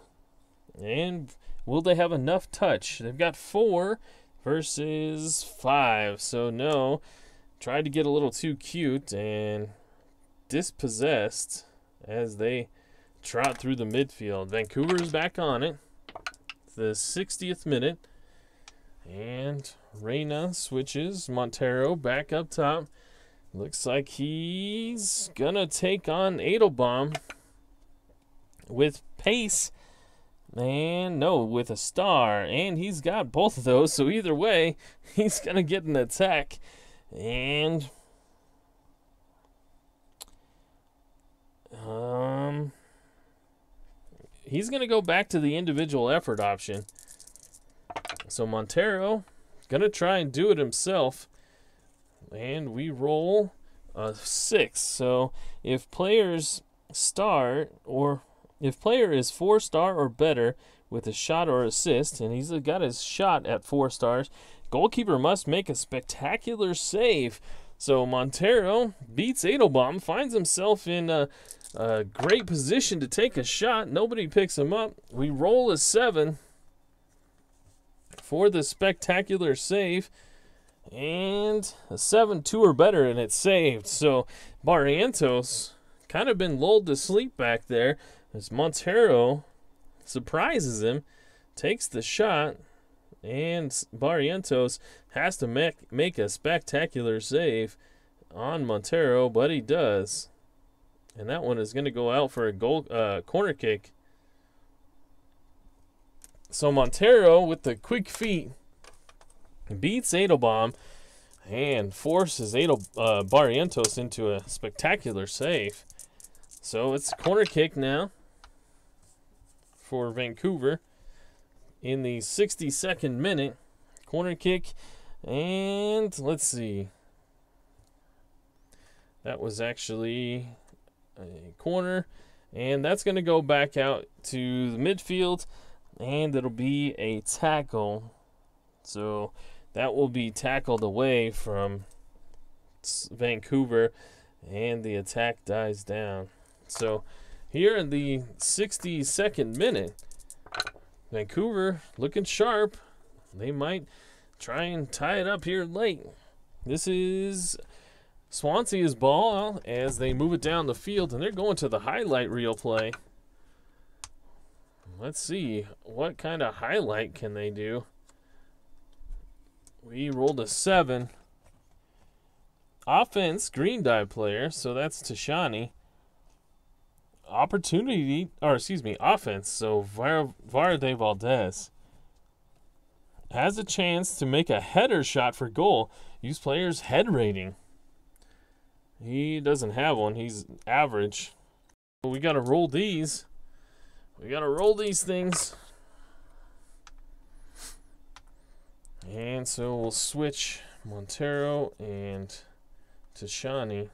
And will they have enough touch? They've got 4 versus 5. So no. Tried to get a little too cute and dispossessed as they trot through the midfield. Vancouver's back on it. The 60th minute. And Reyna switches. Montero back up top. Looks like he's going to take on Edelbaum with pace. And no, with a star. And he's got both of those. So either way, he's going to get an attack. And he's going to go back to the individual effort option. So Montero going to try and do it himself. And we roll a 6. So if players start or if player is 4-star or better with a shot or assist, and he's got his shot at 4 stars, goalkeeper must make a spectacular save. So Montero beats Edelbaum, finds himself in a great position to take a shot. Nobody picks him up. We roll a 7 for the spectacular save. And a 7-2 or better, and it's saved. So Barrientos kind of been lulled to sleep back there as Montero surprises him, takes the shot, and Barrientos has to make a spectacular save on Montero, but he does. And that one is going to go out for a corner kick. So Montero, with the quick feet, beats Edelbaum and forces Barrientos into a spectacular save. So it's a corner kick now for Vancouver in the 62nd minute. Corner kick, and let's see. That was actually a corner, and that's going to go back out to the midfield, and it'll be a tackle. So that will be tackled away from Vancouver, and the attack dies down. So here in the 62nd minute, Vancouver looking sharp. They might try and tie it up here late. This is Swansea's ball as they move it down the field, and they're going to the highlight reel play. Let's see, what kind of highlight can they do? We rolled a 7. Offense, green dye player, so that's Tashani. Offense, so Varade Valdez has a chance to make a header shot for goal. Use player's head rating. He doesn't have one. He's average. We got to roll these. We got to roll these things. And so we'll switch Montero and Tashani.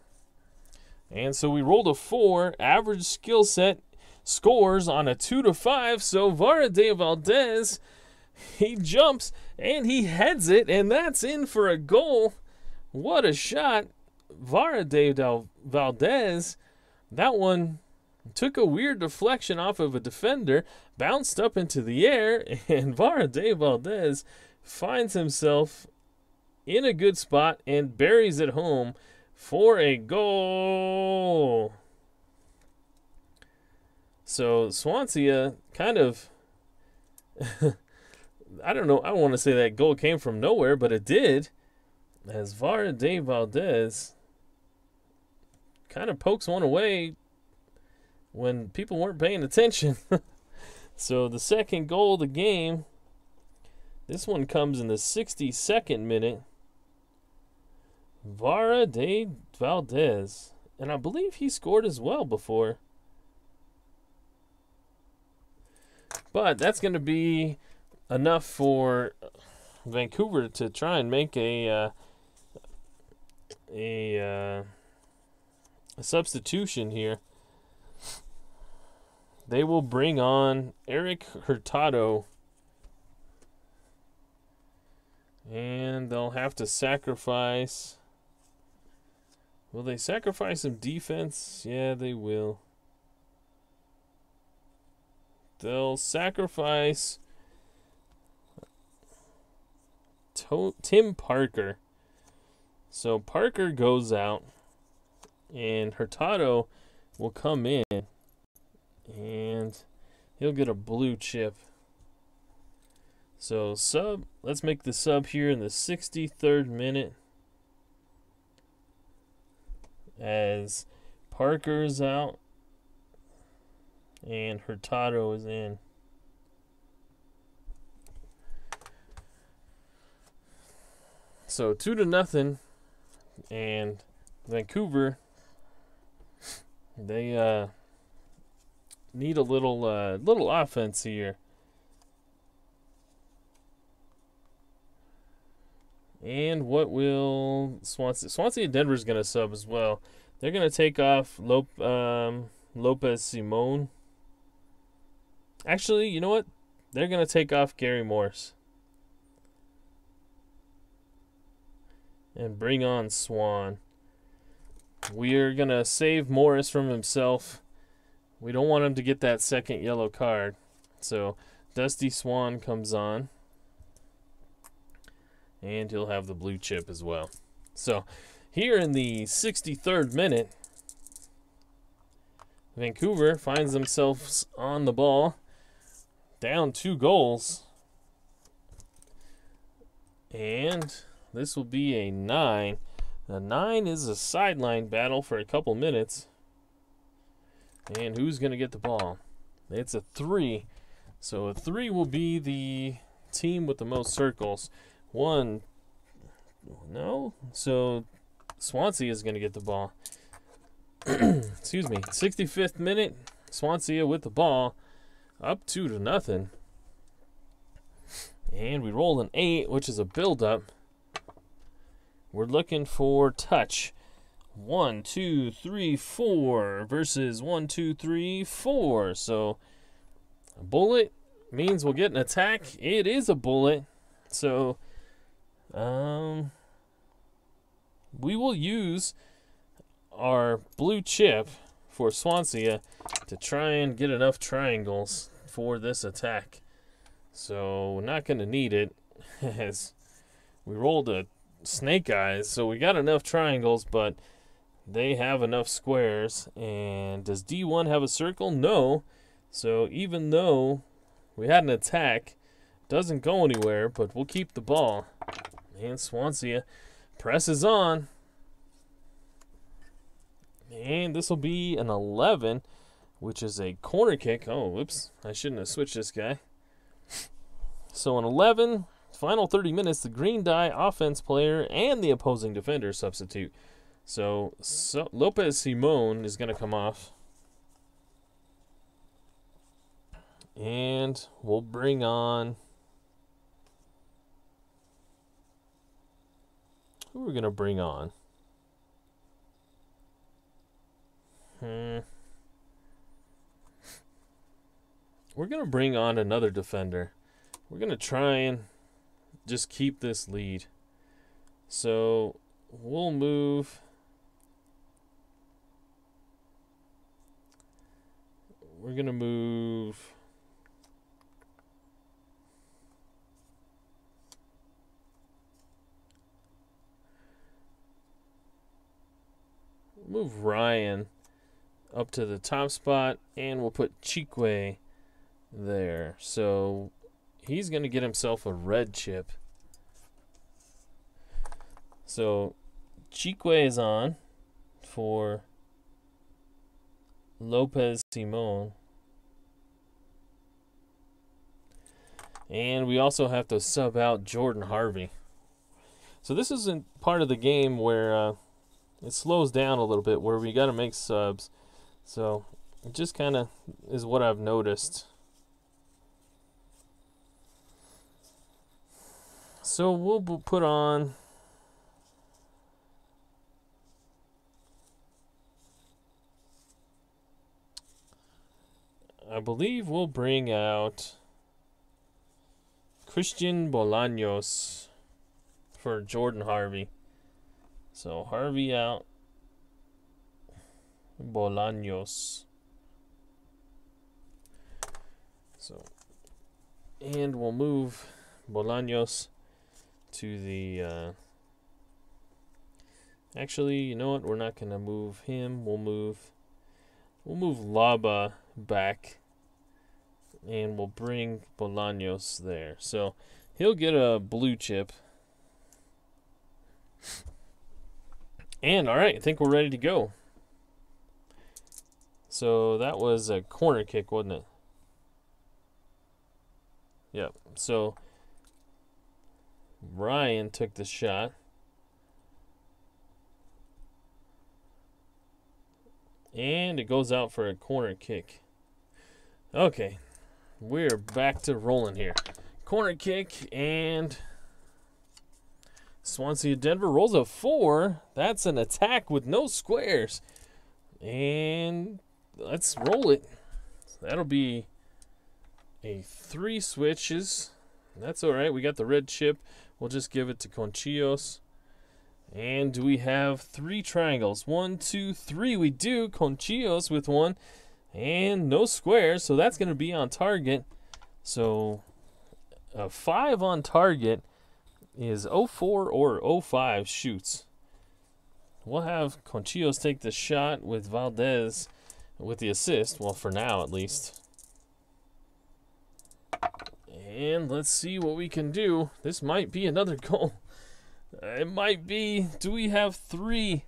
And so we rolled a 4. Average skill set scores on a 2 to 5. So Varade Valdez, he jumps and he heads it, and that's in for a goal. What a shot. Varade Valdez, that one took a weird deflection off of a defender, bounced up into the air, and Varade Valdez finds himself in a good spot and buries it home for a goal. So Swansea kind of, I don't know, I don't want to say that goal came from nowhere, but it did, as Varade Valdez kind of pokes one away when people weren't paying attention. So the second goal of the game, this one comes in the 62nd minute. Varade Valdez, and I believe he scored as well before. But that's going to be enough for Vancouver to try and make a substitution here. They will bring on Eric Hurtado, and they'll have to sacrifice. Will they sacrifice some defense? Yeah, they will. They'll sacrifice Tim Parker. So Parker goes out, and Hurtado will come in, and he'll get a blue chip. So sub, let's make the sub here in the 63rd minute, as Parker's out and Hurtado is in. So 2-0, and Vancouver, they need a little offense here. And what will Swansea Denver's going to sub as well. They're going to take off Lopez Simone. Actually, you know what? They're going to take off Gary Morse and bring on Swan. We are going to save Morris from himself. We don't want him to get that second yellow card. So Dusty Swan comes on, and he'll have the blue chip as well. So here in the 63rd minute, Vancouver finds themselves on the ball, down 2 goals. And this will be a 9. A 9 is a sideline battle for a couple minutes. And who's going to get the ball? It's a 3. So a 3 will be the team with the most circles. 1. No. So Swansea is going to get the ball. Excuse me. 65th minute. Swansea with the ball. Up 2-0. And we roll an 8, which is a build-up. We're looking for touch. 1, 2, 3, 4 versus 1, 2, 3, 4. So a bullet means we'll get an attack. It is a bullet. So we will use our blue chip for Swansea to try and get enough triangles for this attack. So we're not going to need it, as We rolled a snake eyes, so we got enough triangles, but they have enough squares. And does D1 have a circle? No. So even though we had an attack, doesn't go anywhere, but we'll keep the ball. And Swansea presses on. And this will be an 11, which is a corner kick. Oh, whoops. I shouldn't have switched this guy. So an 11, final 30 minutes, the green die offense player and the opposing defender substitute. So Lopez Simon is going to come off. And we'll bring on... Who are we going to bring on? We're going to bring on another defender. We're going to try and just keep this lead. So we'll move... We're going to move... Move Ryan up to the top spot, and we'll put Chikwe there. So he's going to get himself a red chip. So Chikwe is on for Lopez Simon. And we also have to sub out Jordan Harvey. So this isn't part of the game where it slows down a little bit, where we got to make subs. So it just kind of is what I've noticed. So we'll put on... I believe we'll bring out Christian Bolaños for Jordan Harvey. So Harvey out. Bolaños. So, and we'll move Bolaños to the... actually, you know what? We're not going to move him. We'll move Laba back, and we'll bring Bolaños there. So he'll get a blue chip. And all right, I think we're ready to go. So that was a corner kick, wasn't it? Yep. So Ryan took the shot. And it goes out for a corner kick. Okay. We're back to rolling here. Corner kick, and Swansea Denver rolls a 4. That's an attack with no squares. And let's roll it. That'll be a 3 switches. That's all right. We got the red chip. We'll just give it to Conchillos. And do we have 3 triangles? 1, 2, 3. We do. Conchillos with 1. And no squares, so that's going to be on target. So a 5 on target is 04 or 05 shoots. We'll have Conchillos take the shot with Valdez with the assist. Well, for now, at least. And let's see what we can do. This might be another goal. It might be. Do we have 3?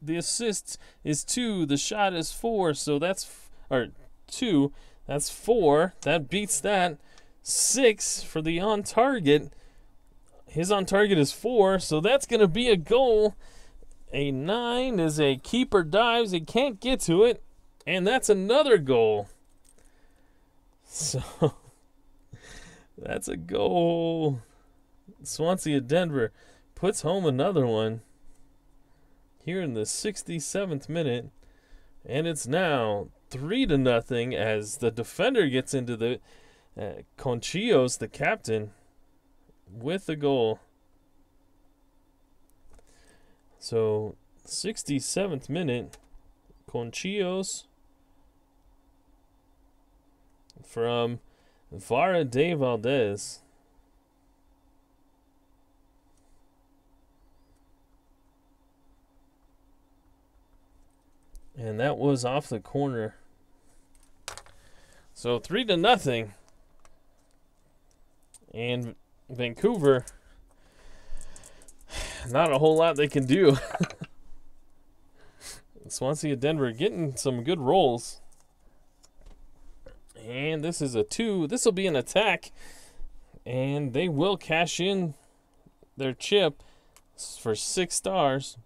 The assist is 2. The shot is 4. So that's... Or 2. That's 4. That beats that. 6 for the on target. His on target is 4. So that's going to be a goal. A 9 is a keeper dives. He can't get to it. And that's another goal. So that's a goal. Swansea Denver puts home another one here in the 67th minute. And it's now 3-0 as the defender gets into the Conchillos, the captain, with the goal. So 67th minute, Conchillos from Vara de Valdez. And that was off the corner. So 3-0. And Vancouver, not a whole lot they can do. Swansea Denver getting some good rolls. And this is a 2. This will be an attack. And they will cash in their chip for 6 stars.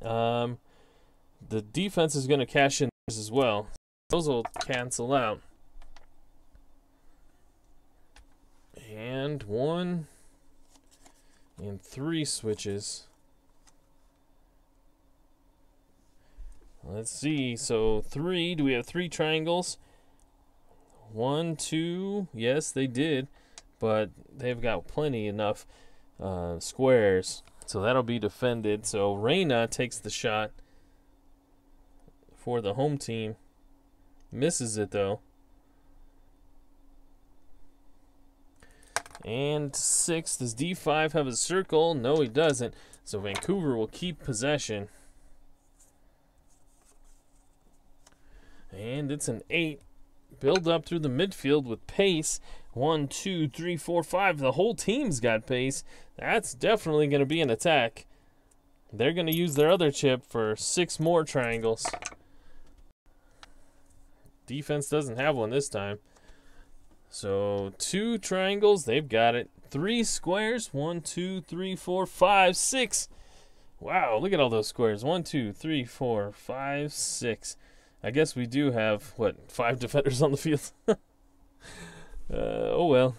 The defense is going to cash in theirs as well. Those will cancel out. And 1 and 3 switches. Let's see. So 3. Do we have 3 triangles? 1, 2. Yes, they did. But they've got plenty enough squares. So that'll be defended. So Reyna takes the shot for the home team. Misses it though. And 6. Does D5 have a circle? No, he doesn't. So Vancouver will keep possession. And it's an 8. Build up through the midfield with pace. 1, 2, 3, 4, 5. The whole team's got pace. That's definitely going to be an attack. They're going to use their other chip for 6 more triangles. Defense doesn't have one this time. So 2 triangles, they've got it. 3 squares. 1, 2, 3, 4, 5, 6. Wow, look at all those squares. 1, 2, 3, 4, 5, 6. I guess we do have, 5 defenders on the field? Oh well.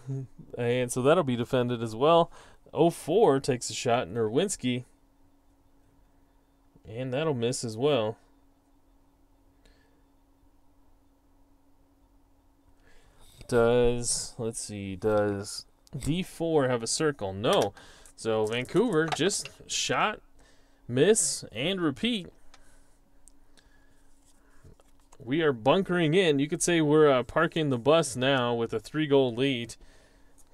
And so that'll be defended as well. 04 takes a shot, Nerwinski. And that'll miss as well. Does D4 have a circle? No. So Vancouver just shot, miss, and repeat. We are bunkering in. You could say we're parking the bus now with a 3-goal lead.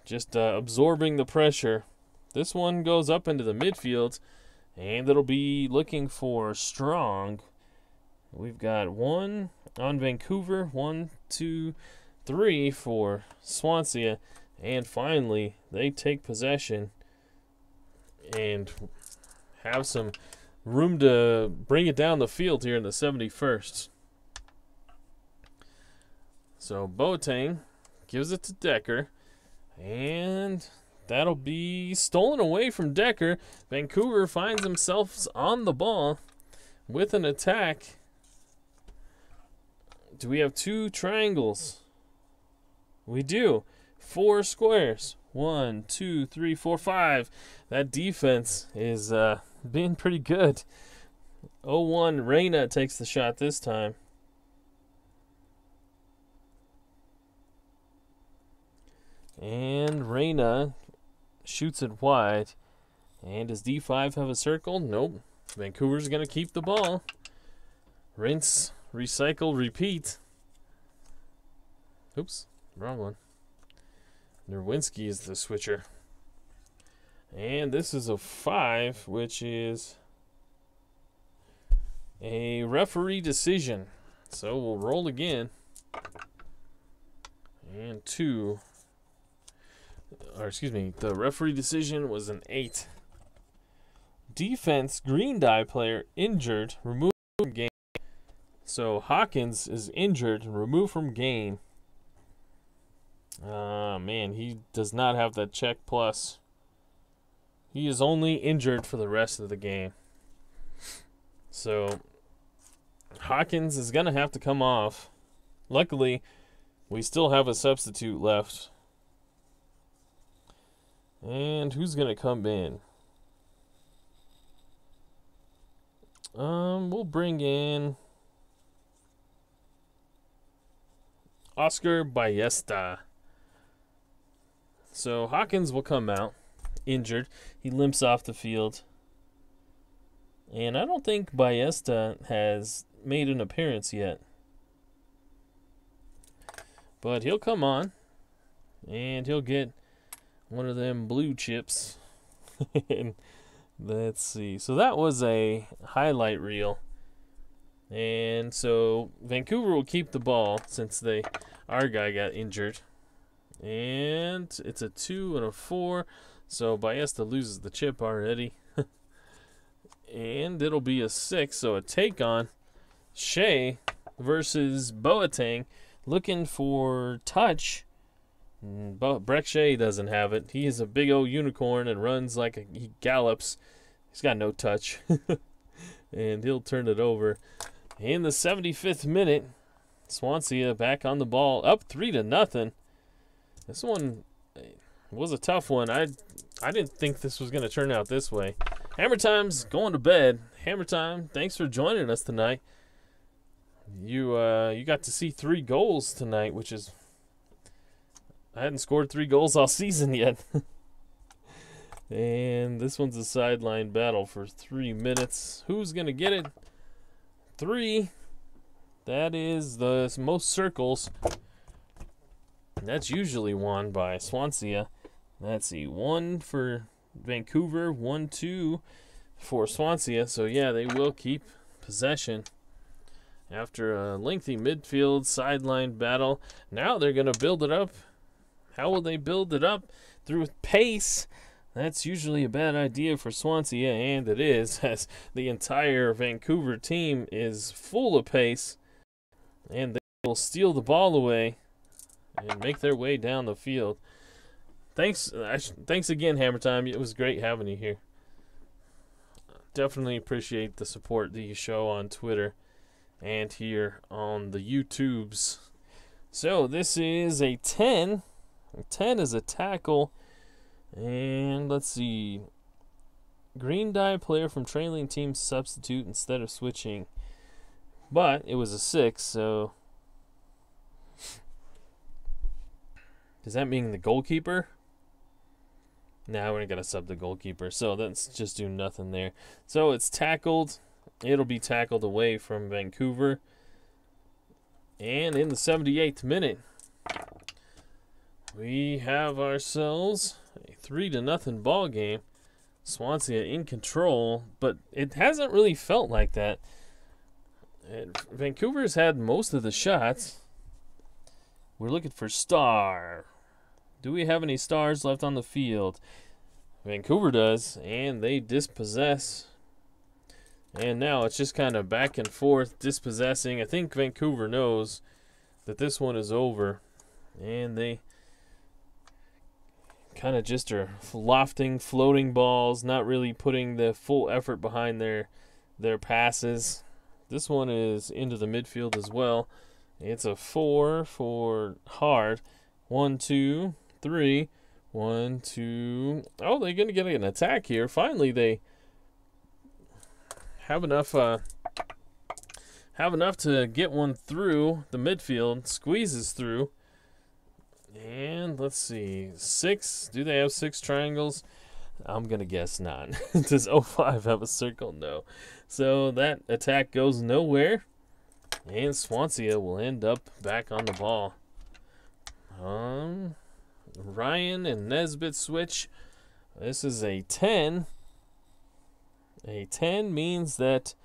Just absorbing the pressure. This one goes up into the midfield, and it'll be looking for Strong. We've got 1 on Vancouver, 1, 2, 3 for Swansea, and finally they take possession and have some room to bring it down the field here in the 71st. So Boateng gives it to Decker, and that'll be stolen away from Decker. Vancouver finds themselves on the ball with an attack. Do we have 2 triangles? We do. 4 squares. 1, 2, 3, 4, 5. That defense is being pretty good. 0-1, Reyna takes the shot this time. And Reyna shoots it wide. And does D5 have a circle? Nope. Vancouver's going to keep the ball. Rinse, recycle, repeat. Oops, wrong one. Nerwinski is the switcher. And this is a 5, which is a referee decision. So we'll roll again. And 2. Or excuse me, the referee decision was an 8. Defense, green dye player injured, removed from game. So Hawkins is injured and removed from game. Man, he does not have that check plus. He is only injured for the rest of the game. So Hawkins is going to have to come off. Luckily, we still have a substitute left. And who's going to come in? We'll bring in Oscar Ballesta. So Hawkins will come out injured. He limps off the field. And I don't think Ballesta has made an appearance yet. But he'll come on. And he'll get one of them blue chips. And let's see. So that was a highlight reel. And so Vancouver will keep the ball since our guy got injured. And it's a 2 and a 4. So Ballesta loses the chip already. And it'll be a 6. So a take on Shea versus Boateng, looking for touch. But Breck Shea doesn't have it. He is a big old unicorn and runs like he gallops. He's got no touch. And he'll turn it over. In the 75th minute, Swansea back on the ball, up 3-0. This one was a tough one. I didn't think this was going to turn out this way. Hammer Time's going to bed. Hammer Time, thanks for joining us tonight. You got to see 3 goals tonight, which is, I hadn't scored 3 goals all season yet. And this one's a sideline battle for 3 minutes. Who's going to get it? 3. That is the most circles. That's usually won by Swansea. Let's see. 1 for Vancouver. 1-2 for Swansea. So, yeah, they will keep possession. After a lengthy midfield sideline battle, now they're going to build it up. How will they build it up? Through pace. That's usually a bad idea for Swansea, and it is, as the entire Vancouver team is full of pace, and they will steal the ball away and make their way down the field. Thanks again, Hammer Time. It was great having you here. Definitely appreciate the support that you show on Twitter and here on the YouTubes. So this is a 10. A 10 is a tackle. And let's see. Green dye player from trailing team substitute instead of switching. But it was a 6, so does that mean the goalkeeper? Now we're going to sub the goalkeeper. So that's just do nothing there. So it's tackled. It'll be tackled away from Vancouver. And in the 78th minute, we have ourselves a 3-0 ball game. Swansea in control, but it hasn't really felt like that. And Vancouver's had most of the shots. We're looking for star. Do we have any stars left on the field? Vancouver does, and they dispossess. And now it's just kind of back and forth, dispossessing. I think Vancouver knows that this one is over, and they kind of just are lofting, floating balls, not really putting the full effort behind their passes. This one is into the midfield as well. It's a 4 for hard. 1, 2, 3. 1, 2. Oh, they're going to get an attack here. Finally, they have enough to get one through the midfield. Squeezes through. And let's see. 6. Do they have 6 triangles? I'm going to guess not. Does 05 have a circle? No. So that attack goes nowhere. And Swansea will end up back on the ball. Ryan and Nesbitt switch. This is a 10. A 10 means that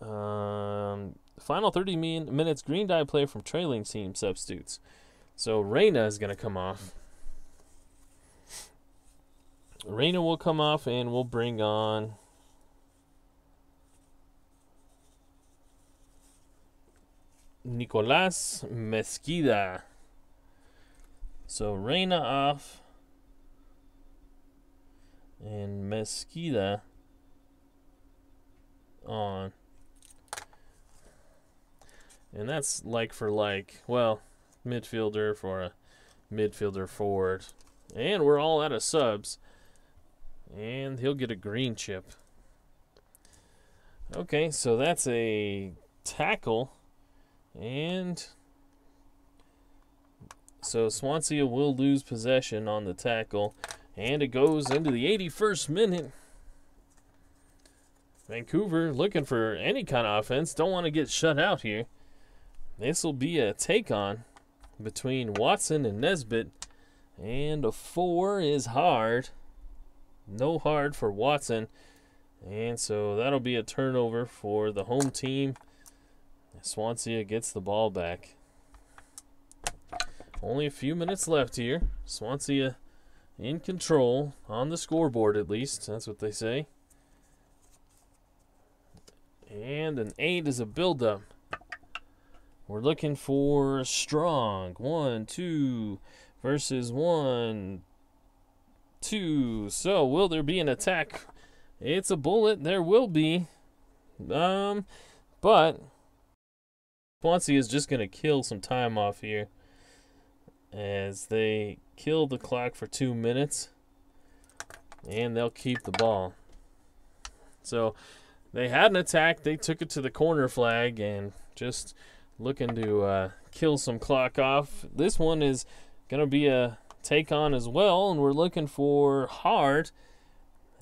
final 30 minutes green dye player from trailing team substitutes. So Reyna is going to come off. Reyna will come off, and we'll bring on Nicolas Mesquida. So Reyna off, and Mesquida on. And that's like for like. Well, midfielder for a midfielder forward. And we're all out of subs. And he'll get a green chip. Okay, so that's a tackle. And so Swansea will lose possession on the tackle. And it goes into the 81st minute. Vancouver looking for any kind of offense. Don't want to get shut out here. This will be a take-on between Watson and Nesbitt. And a 4 is hard. No hard for Watson. And so that'll be a turnover for the home team. Swansea gets the ball back. Only a few minutes left here. Swansea in control on the scoreboard, at least. That's what they say. And an 8 is a build-up. We're looking for strong. 1, 2 versus 1, 2. So will there be an attack? It's a bullet. There will be. But Swansea is just going to kill some time off here as they kill the clock for 2 minutes, and they'll keep the ball. So they had an attack. They took it to the corner flag and just looking to kill some clock off. This one is going to be a take on as well, and we're looking for hard.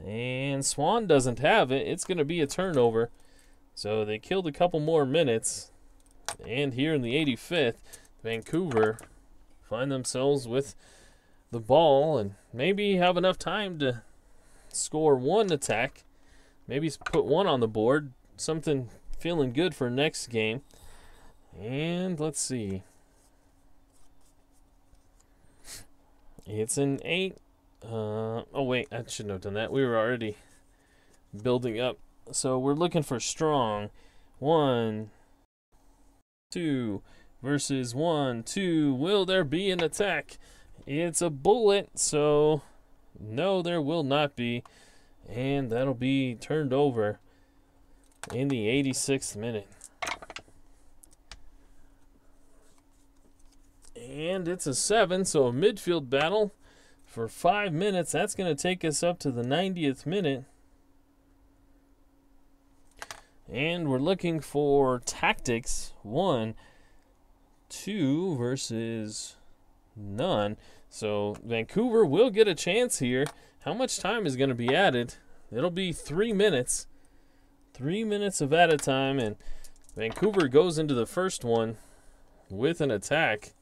And Swan doesn't have it. It's going to be a turnover. So they killed a couple more minutes. And here in the 85th, Vancouver find themselves with the ball and maybe have enough time to score one attack. Maybe put one on the board. Something feeling good for next game. And let's see. It's an 8. Oh, wait. I shouldn't have done that. We were already building up. So we're looking for strong. 1, 2 versus 1, 2. Will there be an attack? It's a bullet. So no, there will not be. And that'll be turned over in the 86th minute. And it's a 7, so a midfield battle for 5 minutes. That's going to take us up to the 90th minute. And we're looking for tactics. 1, 2 versus none. So Vancouver will get a chance here. How much time is going to be added? It'll be 3 minutes. 3 minutes of added time, and Vancouver goes into the first one with an attack.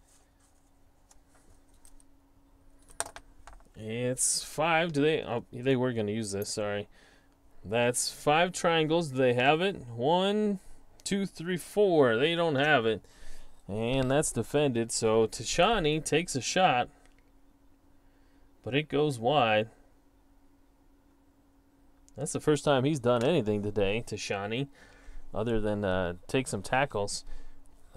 It's 5. Do they? Oh, they were going to use this. Sorry. That's 5 triangles. Do they have it? 1, 2, 3, 4. They don't have it. And that's defended. So Tashani takes a shot, but it goes wide. That's the first time he's done anything today, Tashani, other than take some tackles.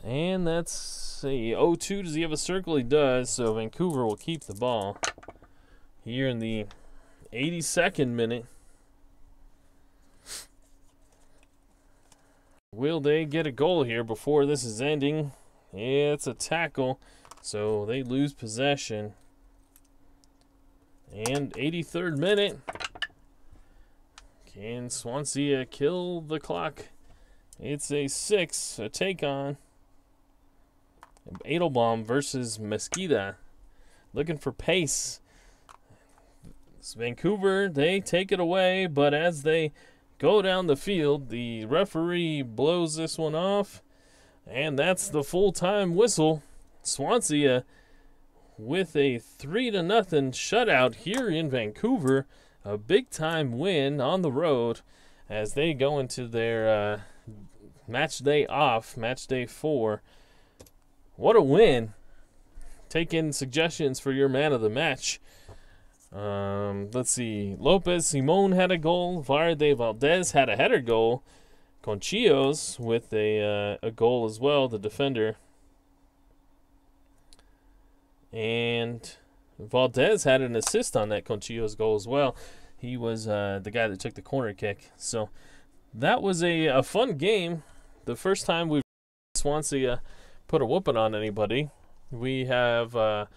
And that's, see, 0-2. Does he have a circle? He does. So Vancouver will keep the ball here in the 82nd minute. Will they get a goal here before this is ending? It's a tackle, so they lose possession. And 83rd minute. Can Swansea kill the clock? It's a 6, a take on. Edelbaum versus Mesquita. Looking for pace. It's Vancouver, they take it away, but as they go down the field, the referee blows this one off, and that's the full-time whistle. Swansea with a 3-0 shutout here in Vancouver. A big-time win on the road as they go into their match day off, match day 4. What a win. Take in suggestions for your man of the match. Let's see. Lopez Simon had a goal. Varde Valdez had a header goal. Conchillos with a goal as well, the defender. And Valdez had an assist on that Conchillos goal as well. He was the guy that took the corner kick. So that was a fun game. The first time we've Swansea put a whooping on anybody. We have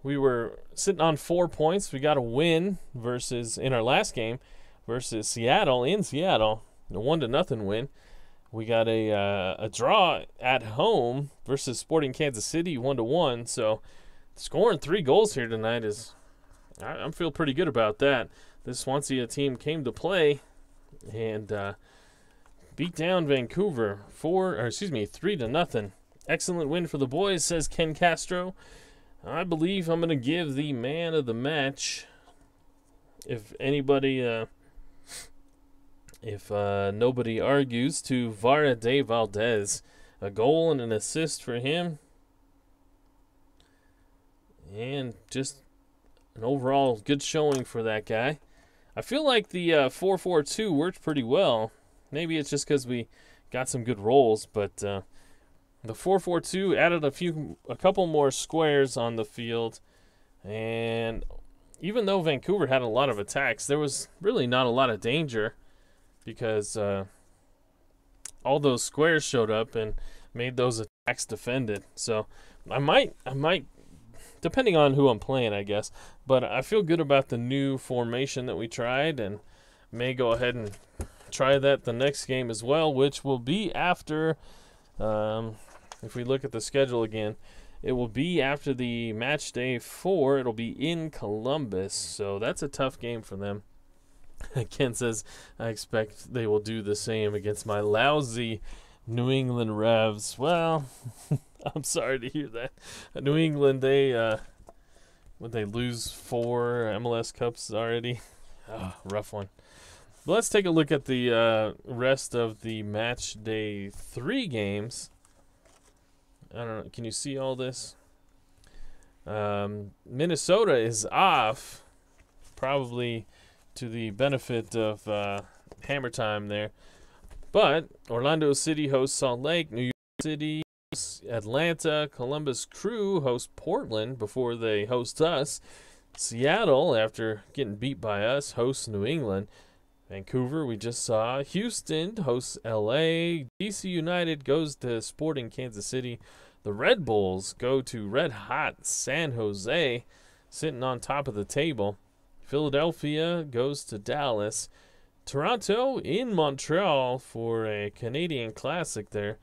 we were sitting on 4 points. We got a win versus in our last game versus Seattle in Seattle, a 1-0 win. We got a draw at home versus Sporting Kansas City, 1-1. So scoring 3 goals here tonight is I feel pretty good about that. This Swansea team came to play and beat down Vancouver 3-0. Excellent win for the boys, says Ken Castro. I believe I'm going to give the man of the match. If anybody if nobody argues, to Varade Valdez. A goal and an assist for him. And just an overall good showing for that guy. I feel like the 4-4-2 worked pretty well. Maybe it's just because we got some good rolls, but the 4-4-2 added a couple more squares on the field. And even though Vancouver had a lot of attacks, there was really not a lot of danger because all those squares showed up and made those attacks defended. So I might, depending on who I'm playing, I guess. But I feel good about the new formation that we tried and may go ahead and try that the next game as well, which will be after, if we look at the schedule again, it will be after the match day 4. It'll be in Columbus, so that's a tough game for them. Ken says, I expect they will do the same against my lousy New England Revs. Well, I'm sorry to hear that. New England, would they lose 4 MLS Cups already? Oh, rough one. But let's take a look at the rest of the match day 3 games. I don't know. Can you see all this? Minnesota is off, probably to the benefit of Hammer Time there. But Orlando City hosts Salt Lake, New York City hosts Atlanta, Columbus Crew hosts Portland before they host us. Seattle, after getting beat by us, hosts New England. Vancouver, we just saw. Houston hosts LA. DC United goes to Sporting Kansas City. The Red Bulls go to red hot San Jose, sitting on top of the table. Philadelphia goes to Dallas. Toronto in Montreal for a Canadian Classic there.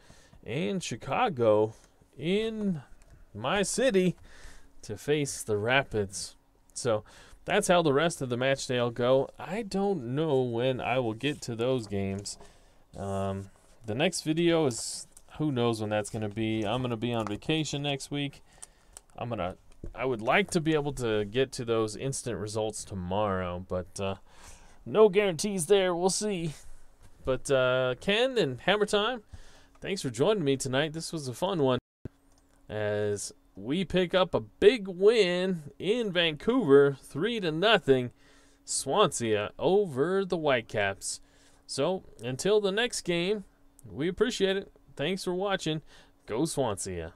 And Chicago in my city to face the Rapids. So that's how the rest of the match day will go. I don't know when I will get to those games. The next video is, who knows when that's going to be. I'm going to be on vacation next week. I would like to be able to get to those instant results tomorrow, but no guarantees there. We'll see. But Ken and Hammer Time, thanks for joining me tonight. This was a fun one as we pick up a big win in Vancouver, 3-0, Swansea over the Whitecaps. So until the next game, we appreciate it. Thanks for watching. Go Swansea.